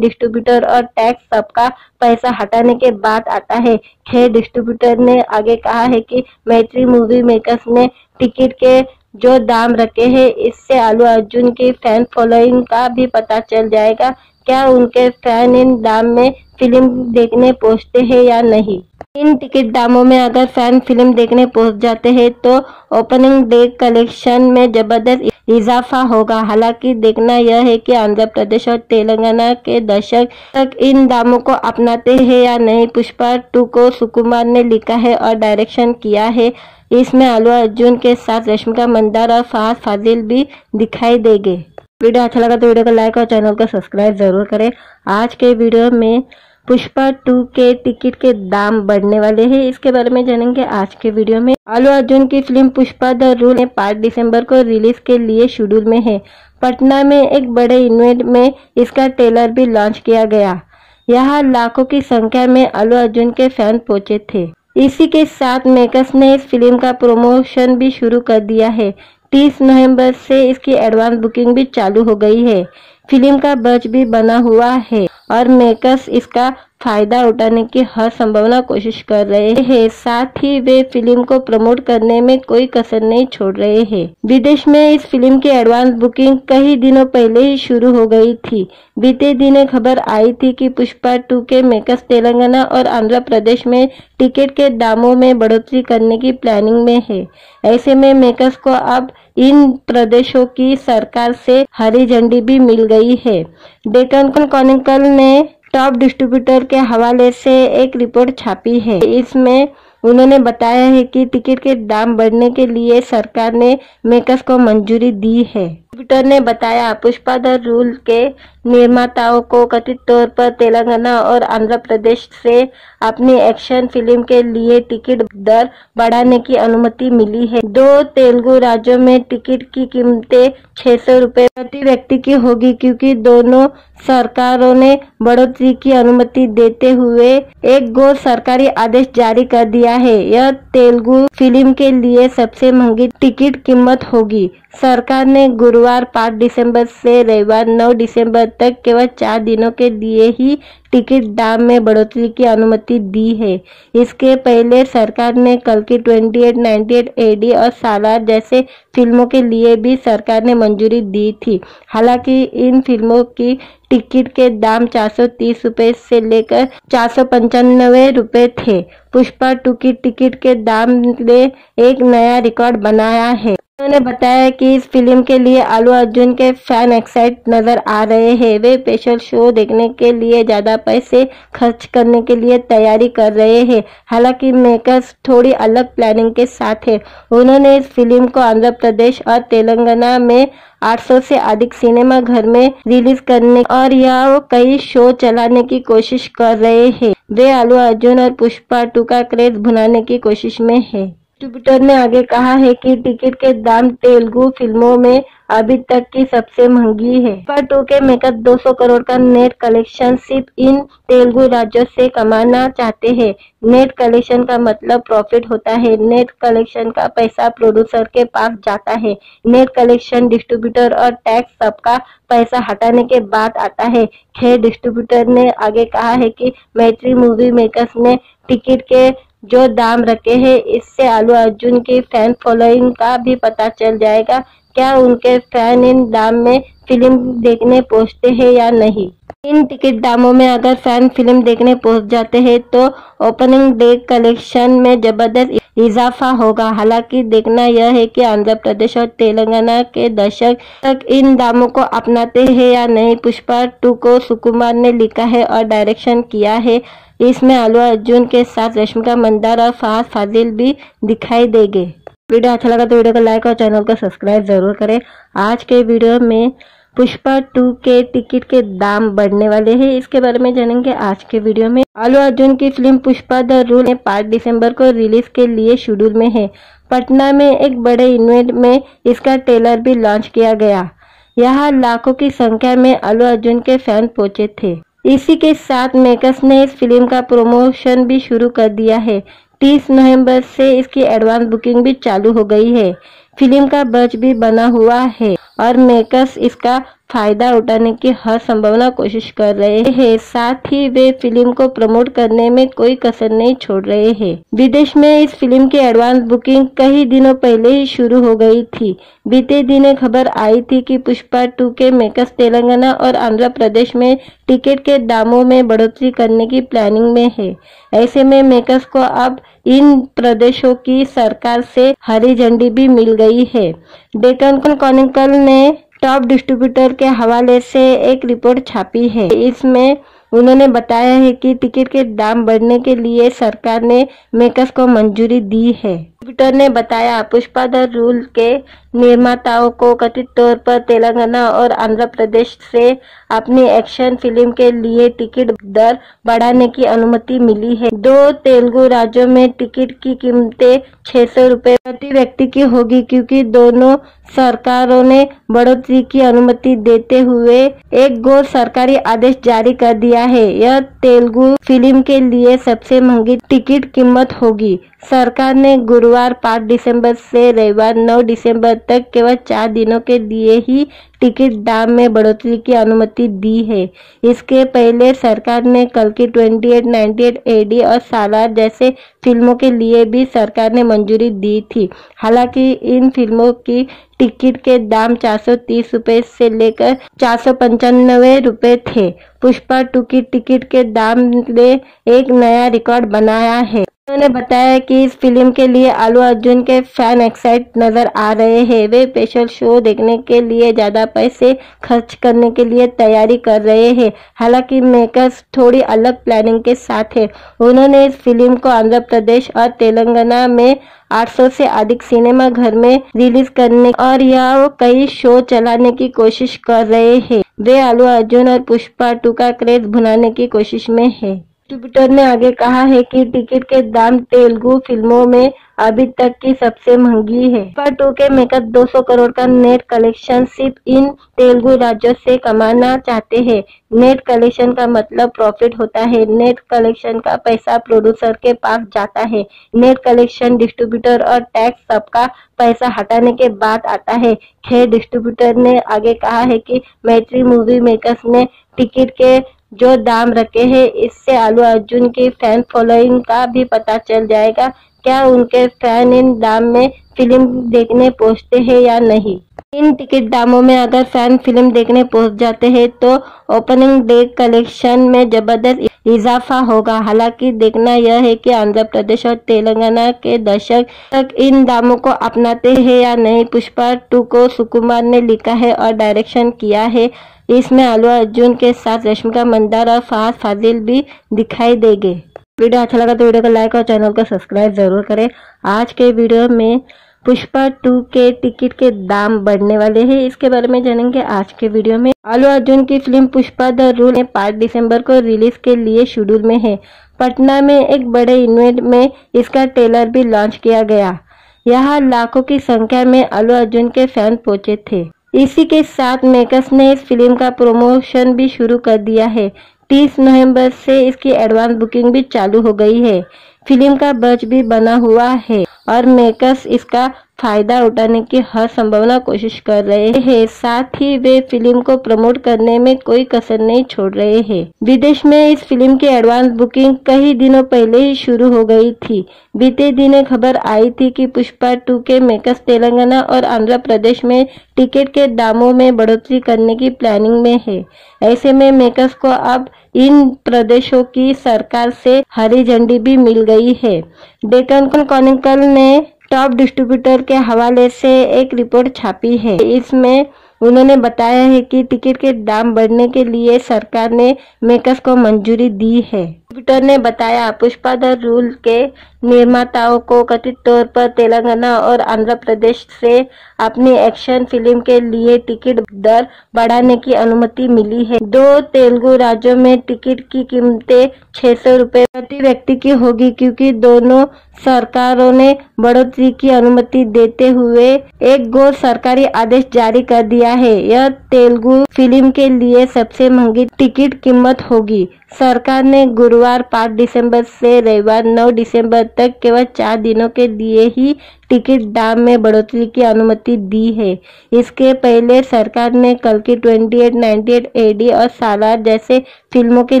डिस्ट्रीब्यूटर और टैक्स सबका पैसा हटाने के बाद आता है। खैर, डिस्ट्रीब्यूटर ने आगे कहा है कि मैत्री मूवी मेकर्स ने टिकट के जो दाम रखे हैं, इससे अल्लू अर्जुन की फैन फॉलोइंग का भी पता चल जाएगा। क्या उनके फैन इन दाम में फिल्म देखने पहुंचते हैं या नहीं। इन टिकट दामों में अगर फैन फिल्म देखने पहुंच जाते हैं तो ओपनिंग डे कलेक्शन में जबरदस्त इजाफा होगा। हालांकि देखना यह है कि आंध्र प्रदेश और तेलंगाना के दर्शक तक इन दामों को अपनाते हैं या नहीं। पुष्पा 2 को सुकुमार ने लिखा है और डायरेक्शन किया है। इसमें अल्लू अर्जुन के साथ रश्मिका मंदाना और फहद फाजिल भी दिखाई देंगे। वीडियो अच्छा लगा तो वीडियो को लाइक और चैनल को सब्सक्राइब जरूर करें। आज के वीडियो में पुष्पा 2 के टिकट के दाम बढ़ने वाले हैं, इसके बारे में जानेंगे आज के वीडियो में। अल्लू अर्जुन की फिल्म पुष्पा द रूल 5 दिसंबर को रिलीज के लिए शेड्यूल में है। पटना में एक बड़े इवेंट में इसका ट्रेलर भी लॉन्च किया गया। यहाँ लाखों की संख्या में अल्लू अर्जुन के फैन पहुंचे थे। इसी के साथ मेकर्स ने इस फिल्म का प्रमोशन भी शुरू कर दिया है। 30 नवंबर से इसकी एडवांस बुकिंग भी चालू हो गई है। फिल्म का बजट भी बना हुआ है और मेकर्स इसका फायदा उठाने की हर संभावना कोशिश कर रहे हैं। साथ ही वे फिल्म को प्रमोट करने में कोई कसर नहीं छोड़ रहे हैं। विदेश में इस फिल्म की एडवांस बुकिंग कई दिनों पहले ही शुरू हो गई थी। बीते दिन खबर आई थी कि पुष्पा 2 के मेकर्स तेलंगाना और आंध्र प्रदेश में टिकट के दामों में बढ़ोतरी करने की प्लानिंग में है। ऐसे में मेकर्स को अब इन प्रदेशों की सरकार से हरी झंडी भी मिल गई है। डेक्कन क्रॉनिकल ने टॉप डिस्ट्रीब्यूटर के हवाले से एक रिपोर्ट छापी है। इसमें उन्होंने बताया है कि टिकट के दाम बढ़ने के लिए सरकार ने मेकर्स को मंजूरी दी है। डिस्ट्रीब्यूटर ने बताया, पुष्पा द रूल के निर्माताओं को कथित तौर पर तेलंगाना और आंध्र प्रदेश से अपनी एक्शन फिल्म के लिए टिकट दर बढ़ाने की अनुमति मिली है। 2 तेलुगु राज्यों में टिकट की कीमतें 600 रुपए प्रति व्यक्ति की होगी, क्योंकि दोनों सरकारों ने बढ़ोतरी की अनुमति देते हुए एक गैर सरकारी आदेश जारी कर दिया है। यह तेलुगु फिल्म के लिए सबसे महंगी टिकट कीमत होगी। सरकार ने गुरुवार 5 दिसंबर से रविवार 9 दिसंबर तक केवल 4 दिनों के लिए ही टिकट दाम में बढ़ोतरी की अनुमति दी है। इसके पहले सरकार ने कल की 28, 98 AD और सालार जैसे फिल्मों के लिए भी सरकार ने मंजूरी दी थी। हालांकि इन फिल्मों की टिकट के दाम 430 रुपए से लेकर 495 रुपए थे। पुष्पा 2 की टिकट के दाम ने एक नया रिकॉर्ड बनाया है। उन्होंने बताया कि इस फिल्म के लिए अल्लू अर्जुन के फैन एक्साइट नजर आ रहे हैं। वे स्पेशल शो देखने के लिए ज्यादा पैसे खर्च करने के लिए तैयारी कर रहे हैं। हालांकि मेकर्स थोड़ी अलग प्लानिंग के साथ है। उन्होंने इस फिल्म को आंध्र प्रदेश और तेलंगाना में 800 से अधिक सिनेमा घर में रिलीज करने और यह कई शो चलाने की कोशिश कर रहे हैं। वे अल्लू अर्जुन और पुष्पा 2 का क्रेज भुनाने की कोशिश में है। डिस्ट्रीब्यूटर ने आगे कहा है कि टिकट के दाम तेलुगु फिल्मों में अभी तक की सबसे महंगी है। पुष्पा 2 के मेकर 200 करोड़ का नेट कलेक्शन सिर्फ इन तेलुगु राज्यों से कमाना चाहते हैं। नेट कलेक्शन का मतलब प्रॉफिट होता है। नेट कलेक्शन का पैसा प्रोड्यूसर के पास जाता है। नेट कलेक्शन डिस्ट्रीब्यूटर और टैक्स सबका पैसा हटाने के बाद आता है। खैर, डिस्ट्रीब्यूटर ने आगे कहा है कि मैत्री मूवी मेकर्स ने टिकट के जो दाम रखे हैं, इससे अल्लू अर्जुन की फैन फॉलोइंग का भी पता चल जाएगा। क्या उनके फैन इन दाम में फिल्म देखने पहुंचते हैं या नहीं। इन टिकट दामों में अगर फैन फिल्म देखने पहुंच जाते हैं तो ओपनिंग डे कलेक्शन में जबरदस्त इजाफा होगा। हालांकि देखना यह है कि आंध्र प्रदेश और तेलंगाना के दर्शक तक इन दामों को अपनाते हैं या नहीं। पुष्पा 2 को सुकुमार ने लिखा है और डायरेक्शन किया है। इसमें अल्लू अर्जुन के साथ रश्मिका मंदाना और फहद फाजिल भी दिखाई देंगे। वीडियो अच्छा लगा तो वीडियो को लाइक और चैनल को सब्सक्राइब जरूर करें। आज के वीडियो में पुष्पा 2 के टिकट के दाम बढ़ने वाले हैं, इसके बारे में जानेंगे आज के वीडियो में। अल्लू अर्जुन की फिल्म पुष्पा द रूल 5 दिसंबर को रिलीज के लिए शेड्यूल में है। पटना में एक बड़े इवेंट में इसका ट्रेलर भी लॉन्च किया गया। यहाँ लाखों की संख्या में अल्लू अर्जुन के फैन पहुंचे थे। इसी के साथ मेकर्स ने इस फिल्म का प्रमोशन भी शुरू कर दिया है। 30 नवंबर से इसकी एडवांस बुकिंग भी चालू हो गई है। फिल्म का बजट भी बना हुआ है और मेकर्स इसका फायदा उठाने की हर संभावना कोशिश कर रहे हैं। साथ ही वे फिल्म को प्रमोट करने में कोई कसर नहीं छोड़ रहे हैं। विदेश में इस फिल्म की एडवांस बुकिंग कई दिनों पहले ही शुरू हो गई थी। बीते दिन खबर आई थी कि पुष्पा 2 के मेकर्स तेलंगाना और आंध्र प्रदेश में टिकट के दामों में बढ़ोतरी करने की प्लानिंग में है। ऐसे में मेकर्स को अब इन प्रदेशों की सरकार से हरी झंडी भी मिल गई है। डेक्कन क्रॉनिकल ने टॉप डिस्ट्रीब्यूटर के हवाले से एक रिपोर्ट छापी है। इसमें उन्होंने बताया है कि टिकट के दाम बढ़ने के लिए सरकार ने मेकर्स को मंजूरी दी है। डिस्ट्रीब्यूटर ने बताया, पुष्पा द रूल के निर्माताओं को कथित तौर पर तेलंगाना और आंध्र प्रदेश से अपनी एक्शन फिल्म के लिए टिकट दर बढ़ाने की अनुमति मिली है। 2 तेलुगु राज्यों में टिकट की कीमतें 600 रुपए प्रति व्यक्ति की होगी, क्योंकि दोनों सरकारों ने बढ़ोतरी की अनुमति देते हुए एक गैर सरकारी आदेश जारी कर दिया है। यह तेलुगु फिल्म के लिए सबसे महंगी टिकट कीमत होगी। सरकार ने गुरुवार 5 दिसंबर से रविवार 9 दिसंबर तक केवल 4 दिनों के लिए ही टिकट दाम में बढ़ोतरी की अनुमति दी है। इसके पहले सरकार ने कल की 28, 98 AD और सालार जैसे फिल्मों के लिए भी सरकार ने मंजूरी दी थी। हालांकि इन फिल्मों की टिकट के दाम 430 रुपए से लेकर 495 रुपए थे। पुष्पा 2 की टिकट के दाम ने एक नया रिकॉर्ड बनाया है। उन्होंने बताया कि इस फिल्म के लिए अल्लू अर्जुन के फैन एक्साइट नजर आ रहे हैं। वे स्पेशल शो देखने के लिए ज्यादा पैसे खर्च करने के लिए तैयारी कर रहे हैं। हालांकि मेकर्स थोड़ी अलग प्लानिंग के साथ है। उन्होंने इस फिल्म को आंध्र प्रदेश और तेलंगाना में 800 से अधिक सिनेमा घर में रिलीज करने और यह कई शो चलाने की कोशिश कर रहे हैं। वे अल्लू अर्जुन और पुष्पा 2 का क्रेज भुनाने की कोशिश में है। डिस्ट्रीब्यूटर ने आगे कहा है कि टिकट के दाम तेलुगु फिल्मों में अभी तक की सबसे महंगी है। पुष्पा 2 के मेकर 200 करोड़ का नेट कलेक्शन सिर्फ इन तेलुगु राज्यों से कमाना चाहते हैं। नेट कलेक्शन का मतलब प्रॉफिट होता है। नेट कलेक्शन का पैसा प्रोड्यूसर के पास जाता है। नेट कलेक्शन डिस्ट्रीब्यूटर और टैक्स सबका पैसा हटाने के बाद आता है। खैर, डिस्ट्रीब्यूटर ने आगे कहा है कि मैत्री मूवी मेकर्स ने टिकट के जो दाम रखे हैं, इससे अल्लू अर्जुन की फैन फॉलोइंग का भी पता चल जाएगा। क्या उनके फैन इन दाम में फिल्म देखने पहुंचते हैं या नहीं। इन टिकट दामों में अगर फैन फिल्म देखने पहुंच जाते हैं तो ओपनिंग डे कलेक्शन में जबरदस्त इजाफा होगा। हालांकि देखना यह है कि आंध्र प्रदेश और तेलंगाना के दर्शक तक इन दामों को अपनाते हैं या नहीं। पुष्पा 2 को सुकुमार ने लिखा है और डायरेक्शन किया है। इसमें अल्लू अर्जुन के साथ रश्मिका मंदाना और फहद फाजिल भी दिखाई देंगे। वीडियो अच्छा लगा तो वीडियो को लाइक और चैनल को सब्सक्राइब जरूर करें। आज के वीडियो में पुष्पा 2 के टिकट के दाम बढ़ने वाले हैं, इसके बारे में जानेंगे आज के वीडियो में। अल्लू अर्जुन की फिल्म पुष्पा द रूल 5 दिसंबर को रिलीज के लिए शेड्यूल में है। पटना में एक बड़े इवेंट में इसका ट्रेलर भी लॉन्च किया गया। यहाँ लाखों की संख्या में अल्लू अर्जुन के फैन पहुंचे थे। इसी के साथ मेकर्स ने इस फिल्म का प्रमोशन भी शुरू कर दिया है। 30 नवंबर से इसकी एडवांस बुकिंग भी चालू हो गई है। फिल्म का बज भी बना हुआ है और मेकर्स इसका फायदा उठाने की हर संभावना कोशिश कर रहे हैं। साथ ही वे फिल्म को प्रमोट करने में कोई कसर नहीं छोड़ रहे हैं। विदेश में इस फिल्म की एडवांस बुकिंग कई दिनों पहले ही शुरू हो गई थी। बीते दिन खबर आई थी कि पुष्पा 2 के मेकर्स तेलंगाना और आंध्र प्रदेश में टिकट के दामों में बढ़ोतरी करने की प्लानिंग में है। ऐसे में मेकर्स को अब इन प्रदेशों की सरकार से हरी झंडी भी मिल गई है। डेक्कन क्रॉनिकल ने टॉप डिस्ट्रीब्यूटर के हवाले से एक रिपोर्ट छापी है। इसमें उन्होंने बताया है कि टिकट के दाम बढ़ने के लिए सरकार ने मेकर्स को मंजूरी दी है। डिस्ट्रीब्यूटर ने बताया, पुष्पा द रूल के निर्माताओं को कथित तौर पर तेलंगाना और आंध्र प्रदेश से अपनी एक्शन फिल्म के लिए टिकट दर बढ़ाने की अनुमति मिली है। 2 तेलुगु राज्यों में टिकट की कीमतें 600 रुपए प्रति व्यक्ति की होगी, क्योंकि दोनों सरकारों ने बढ़ोतरी की अनुमति देते हुए एक गैर सरकारी आदेश जारी कर दिया है। यह तेलुगु फिल्म के लिए सबसे महंगी टिकट कीमत होगी। सरकार ने गुरुवार 5 दिसंबर से रविवार 9 दिसंबर तक केवल 4 दिनों के लिए ही टिकट दाम में बढ़ोतरी की अनुमति दी है। इसके पहले सरकार ने कल की 28, 98 AD और सालार जैसे फिल्मों के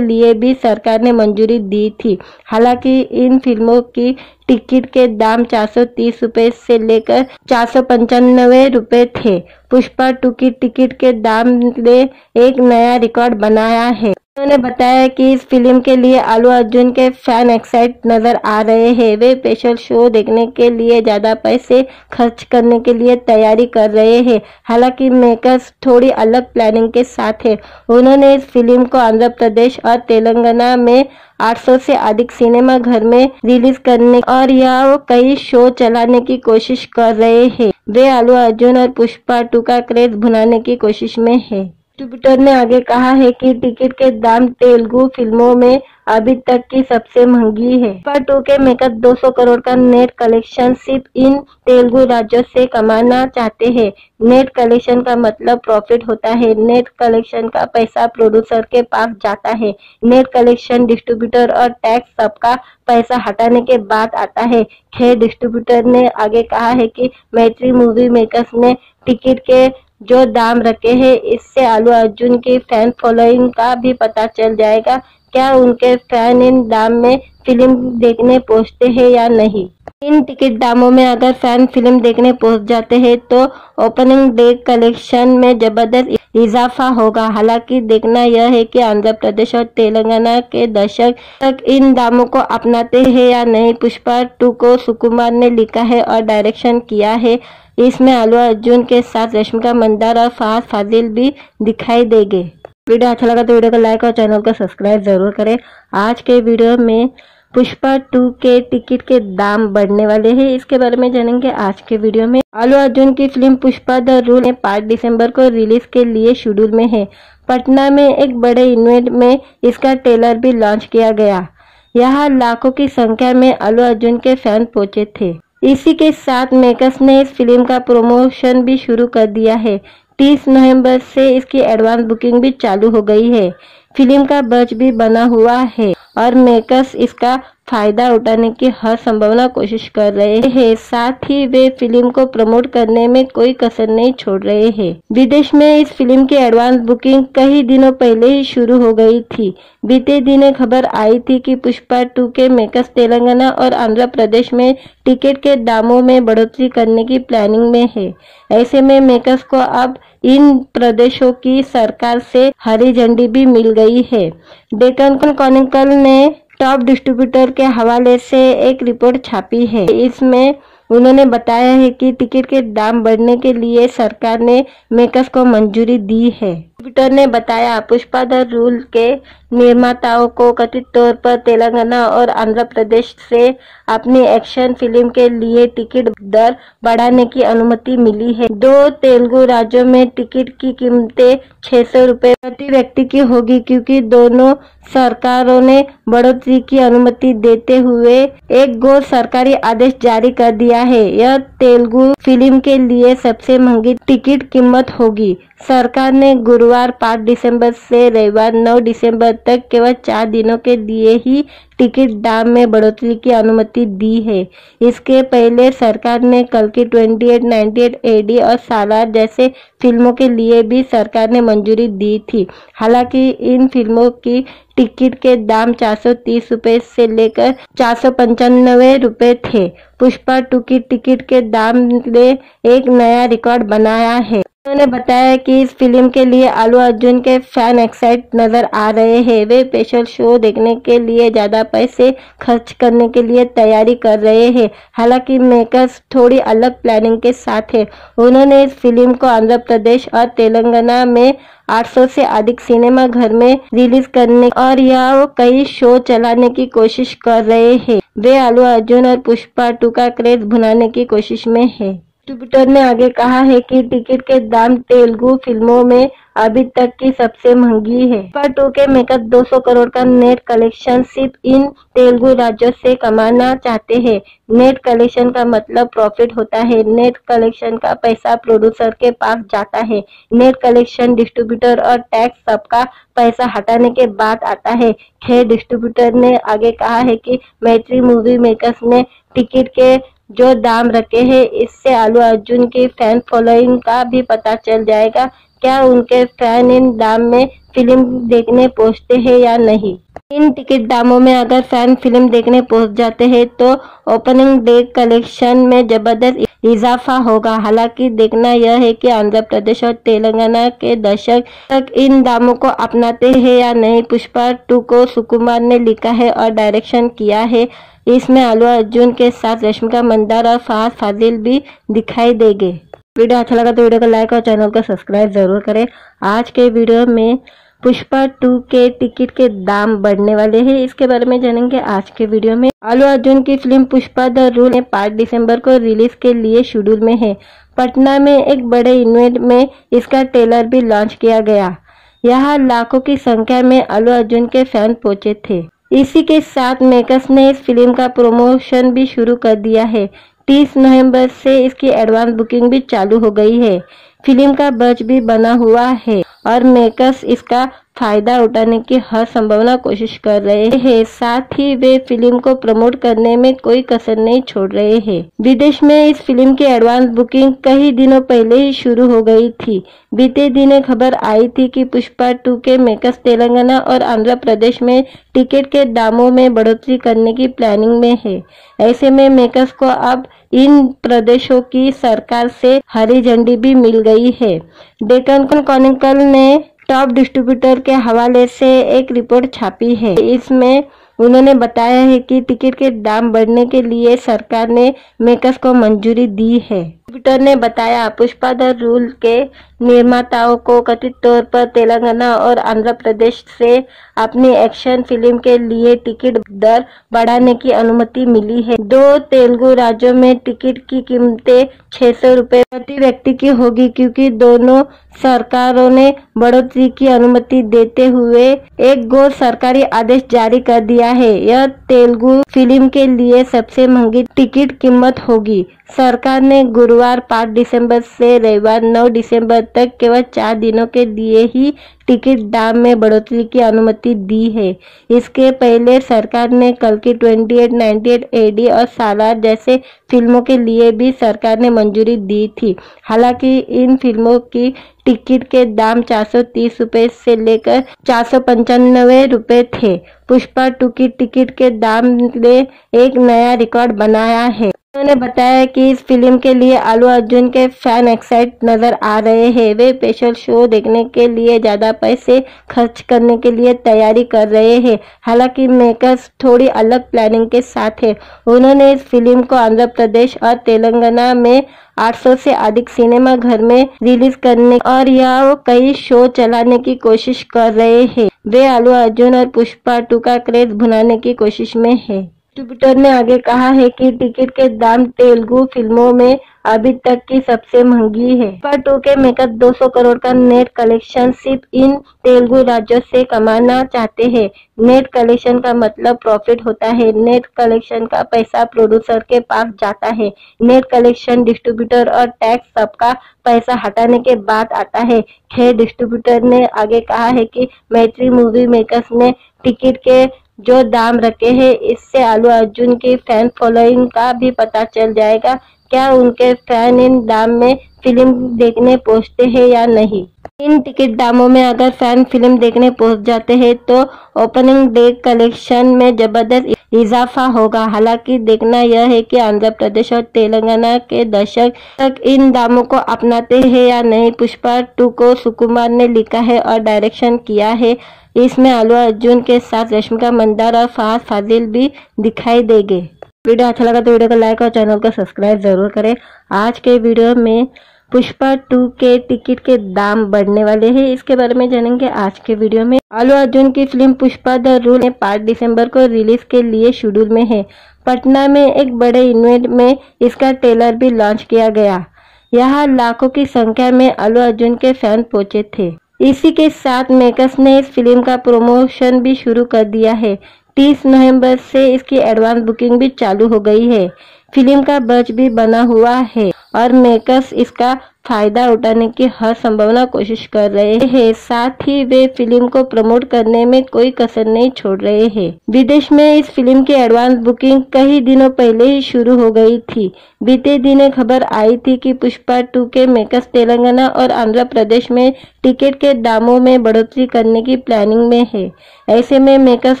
लिए भी सरकार ने मंजूरी दी थी। हालांकि इन फिल्मों की टिकट के दाम 430 रुपए से लेकर 495 रुपए थे। पुष्पा 2 की टिकट के दाम ने एक नया रिकॉर्ड बनाया है। उन्होंने बताया कि इस फिल्म के लिए अल्लू अर्जुन के फैन एक्साइट नजर आ रहे हैं। वे स्पेशल शो देखने के लिए ज्यादा पैसे खर्च करने के लिए तैयारी कर रहे हैं। हालांकि मेकर्स थोड़ी अलग प्लानिंग के साथ है। उन्होंने इस फिल्म को आंध्र प्रदेश और तेलंगाना में 800 से अधिक सिनेमा घर में रिलीज करने और यह कई शो चलाने की कोशिश कर रहे हैं। वे अल्लू अर्जुन और पुष्पा 2 का क्रेज भुनाने की कोशिश में है। डिस्ट्रीब्यूटर ने आगे कहा है कि टिकट के दाम तेलुगु फिल्मों में अभी तक की सबसे महंगी है। पुष्पा 2 के मेकर 200 करोड़ का नेट कलेक्शन सिर्फ इन तेलुगु राज्यों से कमाना चाहते हैं। नेट कलेक्शन का मतलब प्रॉफिट होता है। नेट कलेक्शन का पैसा प्रोड्यूसर के पास जाता है। नेट कलेक्शन डिस्ट्रीब्यूटर और टैक्स सबका पैसा हटाने के बाद आता है। खैर, डिस्ट्रीब्यूटर ने आगे कहा है कि मैत्री मूवी मेकर्स ने टिकट के जो दाम रखे हैं, इससे अल्लू अर्जुन की फैन फॉलोइंग का भी पता चल जाएगा। क्या उनके फैन इन दाम में फिल्म देखने पहुंचते हैं या नहीं। इन टिकट दामों में अगर फैन फिल्म देखने पहुंच जाते हैं तो ओपनिंग डे कलेक्शन में जबरदस्त इजाफा होगा। हालांकि देखना यह है कि आंध्र प्रदेश और तेलंगाना के दर्शक तक इन दामों को अपनाते हैं या नहीं। पुष्पा 2 को सुकुमार ने लिखा है और डायरेक्शन किया है। इसमें अल्लू अर्जुन के साथ रश्मिका मंदाना और फहद फाजिल भी दिखाई देंगे। वीडियो अच्छा लगा तो वीडियो को लाइक और चैनल को सब्सक्राइब जरूर करें। आज के वीडियो में पुष्पा 2 के टिकट के दाम बढ़ने वाले हैं, इसके बारे में जानेंगे आज के वीडियो में। अल्लू अर्जुन की फिल्म पुष्पा द रूल 5 दिसंबर को रिलीज के लिए शेड्यूल में है। पटना में एक बड़े इवेंट में इसका ट्रेलर भी लॉन्च किया गया। यहाँ लाखों की संख्या में अल्लू अर्जुन के फैन पहुंचे थे। इसी के साथ मेकर्स ने इस फिल्म का प्रमोशन भी शुरू कर दिया है। 30 नवंबर से इसकी एडवांस बुकिंग भी चालू हो गई है। फिल्म का बजट भी बना हुआ है और मेकर्स इसका फायदा उठाने की हर संभावना कोशिश कर रहे हैं। साथ ही वे फिल्म को प्रमोट करने में कोई कसर नहीं छोड़ रहे हैं। विदेश में इस फिल्म की एडवांस बुकिंग कई दिनों पहले ही शुरू हो गई थी। बीते दिनों खबर आई थी कि पुष्पा 2 के मेकर्स तेलंगाना और आंध्र प्रदेश में टिकट के दामों में बढ़ोतरी करने की प्लानिंग में है। ऐसे में मेकर्स को अब इन प्रदेशों की सरकार से हरी झंडी भी मिल गई है। डेक्कन क्रॉनिकल ने टॉप डिस्ट्रीब्यूटर के हवाले से एक रिपोर्ट छापी है। इसमें उन्होंने बताया है कि टिकट के दाम बढ़ने के लिए सरकार ने मेकर्स को मंजूरी दी है। डिस्ट्रीब्यूटर ने बताया, पुष्पा द रूल के निर्माताओं को कथित तौर पर तेलंगाना और आंध्र प्रदेश से अपनी एक्शन फिल्म के लिए टिकट दर बढ़ाने की अनुमति मिली है। 2 तेलुगु राज्यों में टिकट की कीमतें 600 रुपए प्रति व्यक्ति की होगी, क्योंकि दोनों सरकारों ने बढ़ोतरी की अनुमति देते हुए एक गैर सरकारी आदेश जारी कर दिया है। यह तेलुगु फिल्म के लिए सबसे महंगी टिकट कीमत होगी। सरकार ने गुरुवार 5 दिसंबर से रविवार 9 दिसंबर तक केवल 4 दिनों के लिए ही टिकट दाम में बढ़ोतरी की अनुमति दी है। इसके पहले सरकार ने कल की 28, 98 AD और सालार जैसे फिल्मों के लिए भी सरकार ने मंजूरी दी थी। हालांकि इन फिल्मों की टिकट के दाम 430 रुपए से लेकर 495 रुपए थे। पुष्पा 2 की टिकट के दाम ने एक नया रिकॉर्ड बनाया है। उन्होंने बताया कि इस फिल्म के लिए अल्लू अर्जुन के फैन एक्साइट नजर आ रहे हैं। वे स्पेशल शो देखने के लिए ज्यादा पैसे खर्च करने के लिए तैयारी कर रहे हैं। हालांकि मेकर्स थोड़ी अलग प्लानिंग के साथ है। उन्होंने इस फिल्म को आंध्र प्रदेश और तेलंगाना में 800 से अधिक सिनेमा घर में रिलीज करने और यह कई शो चलाने की कोशिश कर रहे हैं। वे अल्लू अर्जुन और पुष्पा 2 का क्रेज भुनाने की कोशिश में है। डिस्ट्रीब्यूटर ने आगे कहा है कि टिकट के दाम तेलुगु फिल्मों में अभी तक की सबसे महंगी है। पुष्पा 2 के मेकर 200 करोड़ का नेट कलेक्शन सिर्फ इन तेलुगु राज्यों से कमाना चाहते हैं। नेट कलेक्शन का मतलब प्रॉफिट होता है। नेट कलेक्शन का पैसा प्रोड्यूसर के पास जाता है। नेट कलेक्शन डिस्ट्रीब्यूटर और टैक्स सबका पैसा हटाने के बाद आता है। खैर, डिस्ट्रीब्यूटर ने आगे कहा है कि मैत्री मूवी मेकर्स ने टिकट के जो दाम रखे हैं, इससे अल्लू अर्जुन की फैन फॉलोइंग का भी पता चल जाएगा। क्या उनके फैन इन दाम में फिल्म देखने पहुंचते हैं या नहीं। इन टिकट दामों में अगर फैन फिल्म देखने पहुंच जाते हैं तो ओपनिंग डे कलेक्शन में जबरदस्त इजाफा होगा। हालांकि देखना यह है कि आंध्र प्रदेश और तेलंगाना के दर्शक तक इन दामों को अपनाते हैं या नहीं। पुष्पा 2 को सुकुमार ने लिखा है और डायरेक्शन किया है। इसमें अल्लू अर्जुन के साथ रश्मिका मंदाना और फहद फाजिल भी दिखाई देंगे। वीडियो अच्छा लगा तो वीडियो को लाइक और चैनल को सब्सक्राइब जरूर करें। आज के वीडियो में पुष्पा 2 के टिकट के दाम बढ़ने वाले हैं, इसके बारे में जानेंगे आज के वीडियो में। अल्लू अर्जुन की फिल्म पुष्पा द रूल 5 दिसंबर को रिलीज के लिए शेड्यूल में है। पटना में एक बड़े इवेंट में इसका ट्रेलर भी लॉन्च किया गया। यहाँ लाखों की संख्या में अल्लू अर्जुन के फैन पहुंचे थे। इसी के साथ मेकर्स ने इस फिल्म का प्रमोशन भी शुरू कर दिया है। 30 नवंबर से इसकी एडवांस बुकिंग भी चालू हो गई है। फिल्म का बजट भी बना हुआ है और मेकर्स इसका फायदा उठाने की हर संभावना कोशिश कर रहे हैं। साथ ही वे फिल्म को प्रमोट करने में कोई कसर नहीं छोड़ रहे हैं। विदेश में इस फिल्म की एडवांस बुकिंग कई दिनों पहले ही शुरू हो गई थी। बीते दिनों खबर आई थी कि पुष्पा 2 के मेकर्स तेलंगाना और आंध्र प्रदेश में टिकट के दामों में बढ़ोतरी करने की प्लानिंग में है। ऐसे में मेकर्स को अब इन प्रदेशों की सरकार से हरी झंडी भी मिल गई है। डेक्कन क्रॉनिकल ने टॉप डिस्ट्रीब्यूटर के हवाले से एक रिपोर्ट छापी है। इसमें उन्होंने बताया है कि टिकट के दाम बढ़ने के लिए सरकार ने मेकर्स को मंजूरी दी है। डिस्ट्रीब्यूटर ने बताया, पुष्पा द रूल के निर्माताओं को कथित तौर पर तेलंगाना और आंध्र प्रदेश से अपनी एक्शन फिल्म के लिए टिकट दर बढ़ाने की अनुमति मिली है। 2 तेलुगु राज्यों में टिकट की कीमतें 600 रुपए प्रति व्यक्ति की होगी, क्योंकि दोनों सरकारों ने बढ़ोतरी की अनुमति देते हुए एक गैर सरकारी आदेश जारी कर दिया है। यह तेलुगु फिल्म के लिए सबसे महंगी टिकट कीमत होगी। सरकार ने गुरुवार 5 दिसंबर से रविवार 9 दिसंबर तक केवल 4 दिनों के लिए ही टिकट दाम में बढ़ोतरी की अनुमति दी है। इसके पहले सरकार ने कल की 28, 98 AD और सालार जैसे फिल्मों के लिए भी सरकार ने मंजूरी दी थी। हालांकि इन फिल्मों की टिकट के दाम 430 रुपए से लेकर 495 रुपए थे। पुष्पा 2 की टिकट के दाम ने एक नया रिकॉर्ड बनाया है। उन्होंने बताया कि इस फिल्म के लिए अल्लू अर्जुन के फैन एक्साइट नजर आ रहे हैं। वे स्पेशल शो देखने के लिए ज्यादा पैसे खर्च करने के लिए तैयारी कर रहे हैं। हालांकि मेकर्स थोड़ी अलग प्लानिंग के साथ है। उन्होंने इस फिल्म को आंध्र प्रदेश और तेलंगाना में 800 से अधिक सिनेमा घर में रिलीज करने और यह कई शो चलाने की कोशिश कर रहे हैं। वे अल्लू अर्जुन और पुष्पा 2 का क्रेज भुनाने की कोशिश में है। डिस्ट्रीब्यूटर ने आगे कहा है कि टिकट के दाम तेलुगु फिल्मों में अभी तक की सबसे महंगी है। पुष्पा 2 के मेकर्स 200 करोड़ का नेट कलेक्शन सिर्फ इन तेलुगु राज्यों से कमाना चाहते हैं। नेट कलेक्शन का मतलब प्रॉफिट होता है। नेट कलेक्शन का पैसा प्रोड्यूसर के पास जाता है। नेट कलेक्शन डिस्ट्रीब्यूटर और टैक्स सबका पैसा हटाने के बाद आता है। खैर, डिस्ट्रीब्यूटर ने आगे कहा है कि मैत्री मूवी मेकर्स ने टिकट के जो दाम रखे हैं, इससे अल्लू अर्जुन की फैन फॉलोइंग का भी पता चल जाएगा। क्या उनके फैन इन दाम में फिल्म देखने पहुंचते हैं या नहीं। इन टिकट दामों में अगर फैन फिल्म देखने पहुंच जाते हैं तो ओपनिंग डे कलेक्शन में जबरदस्त इजाफा होगा। हालांकि देखना यह है कि आंध्र प्रदेश और तेलंगाना के दर्शक तक इन दामों को अपनाते हैं या नहीं। पुष्पा 2 को सुकुमार ने लिखा है और डायरेक्शन किया है। इसमें अल्लू अर्जुन के साथ रश्मिका मंदाना और फहद फाजिल भी दिखाई देंगे। वीडियो अच्छा लगा तो वीडियो को लाइक और चैनल को सब्सक्राइब जरूर करें। आज के वीडियो में पुष्पा 2 के टिकट के दाम बढ़ने वाले हैं, इसके बारे में जानेंगे आज के वीडियो में। अल्लू अर्जुन की फिल्म पुष्पा द रूल 5 दिसंबर को रिलीज के लिए शेड्यूल में है। पटना में एक बड़े इवेंट में इसका ट्रेलर भी लॉन्च किया गया। यहाँ लाखों की संख्या में अल्लू अर्जुन के फैन पहुंचे थे। इसी के साथ मेकर्स ने इस फिल्म का प्रमोशन भी शुरू कर दिया है। 30 नवंबर से इसकी एडवांस बुकिंग भी चालू हो गई है। फिल्म का बज भी बना हुआ है और मेकर्स इसका फायदा उठाने की हर संभावना कोशिश कर रहे हैं। साथ ही वे फिल्म को प्रमोट करने में कोई कसर नहीं छोड़ रहे हैं। विदेश में इस फिल्म की एडवांस बुकिंग कई दिनों पहले ही शुरू हो गई थी। बीते दिनों खबर आई थी कि पुष्पा 2 के मेकर्स तेलंगाना और आंध्र प्रदेश में टिकट के दामों में बढ़ोतरी करने की प्लानिंग में है। ऐसे में मेकर्स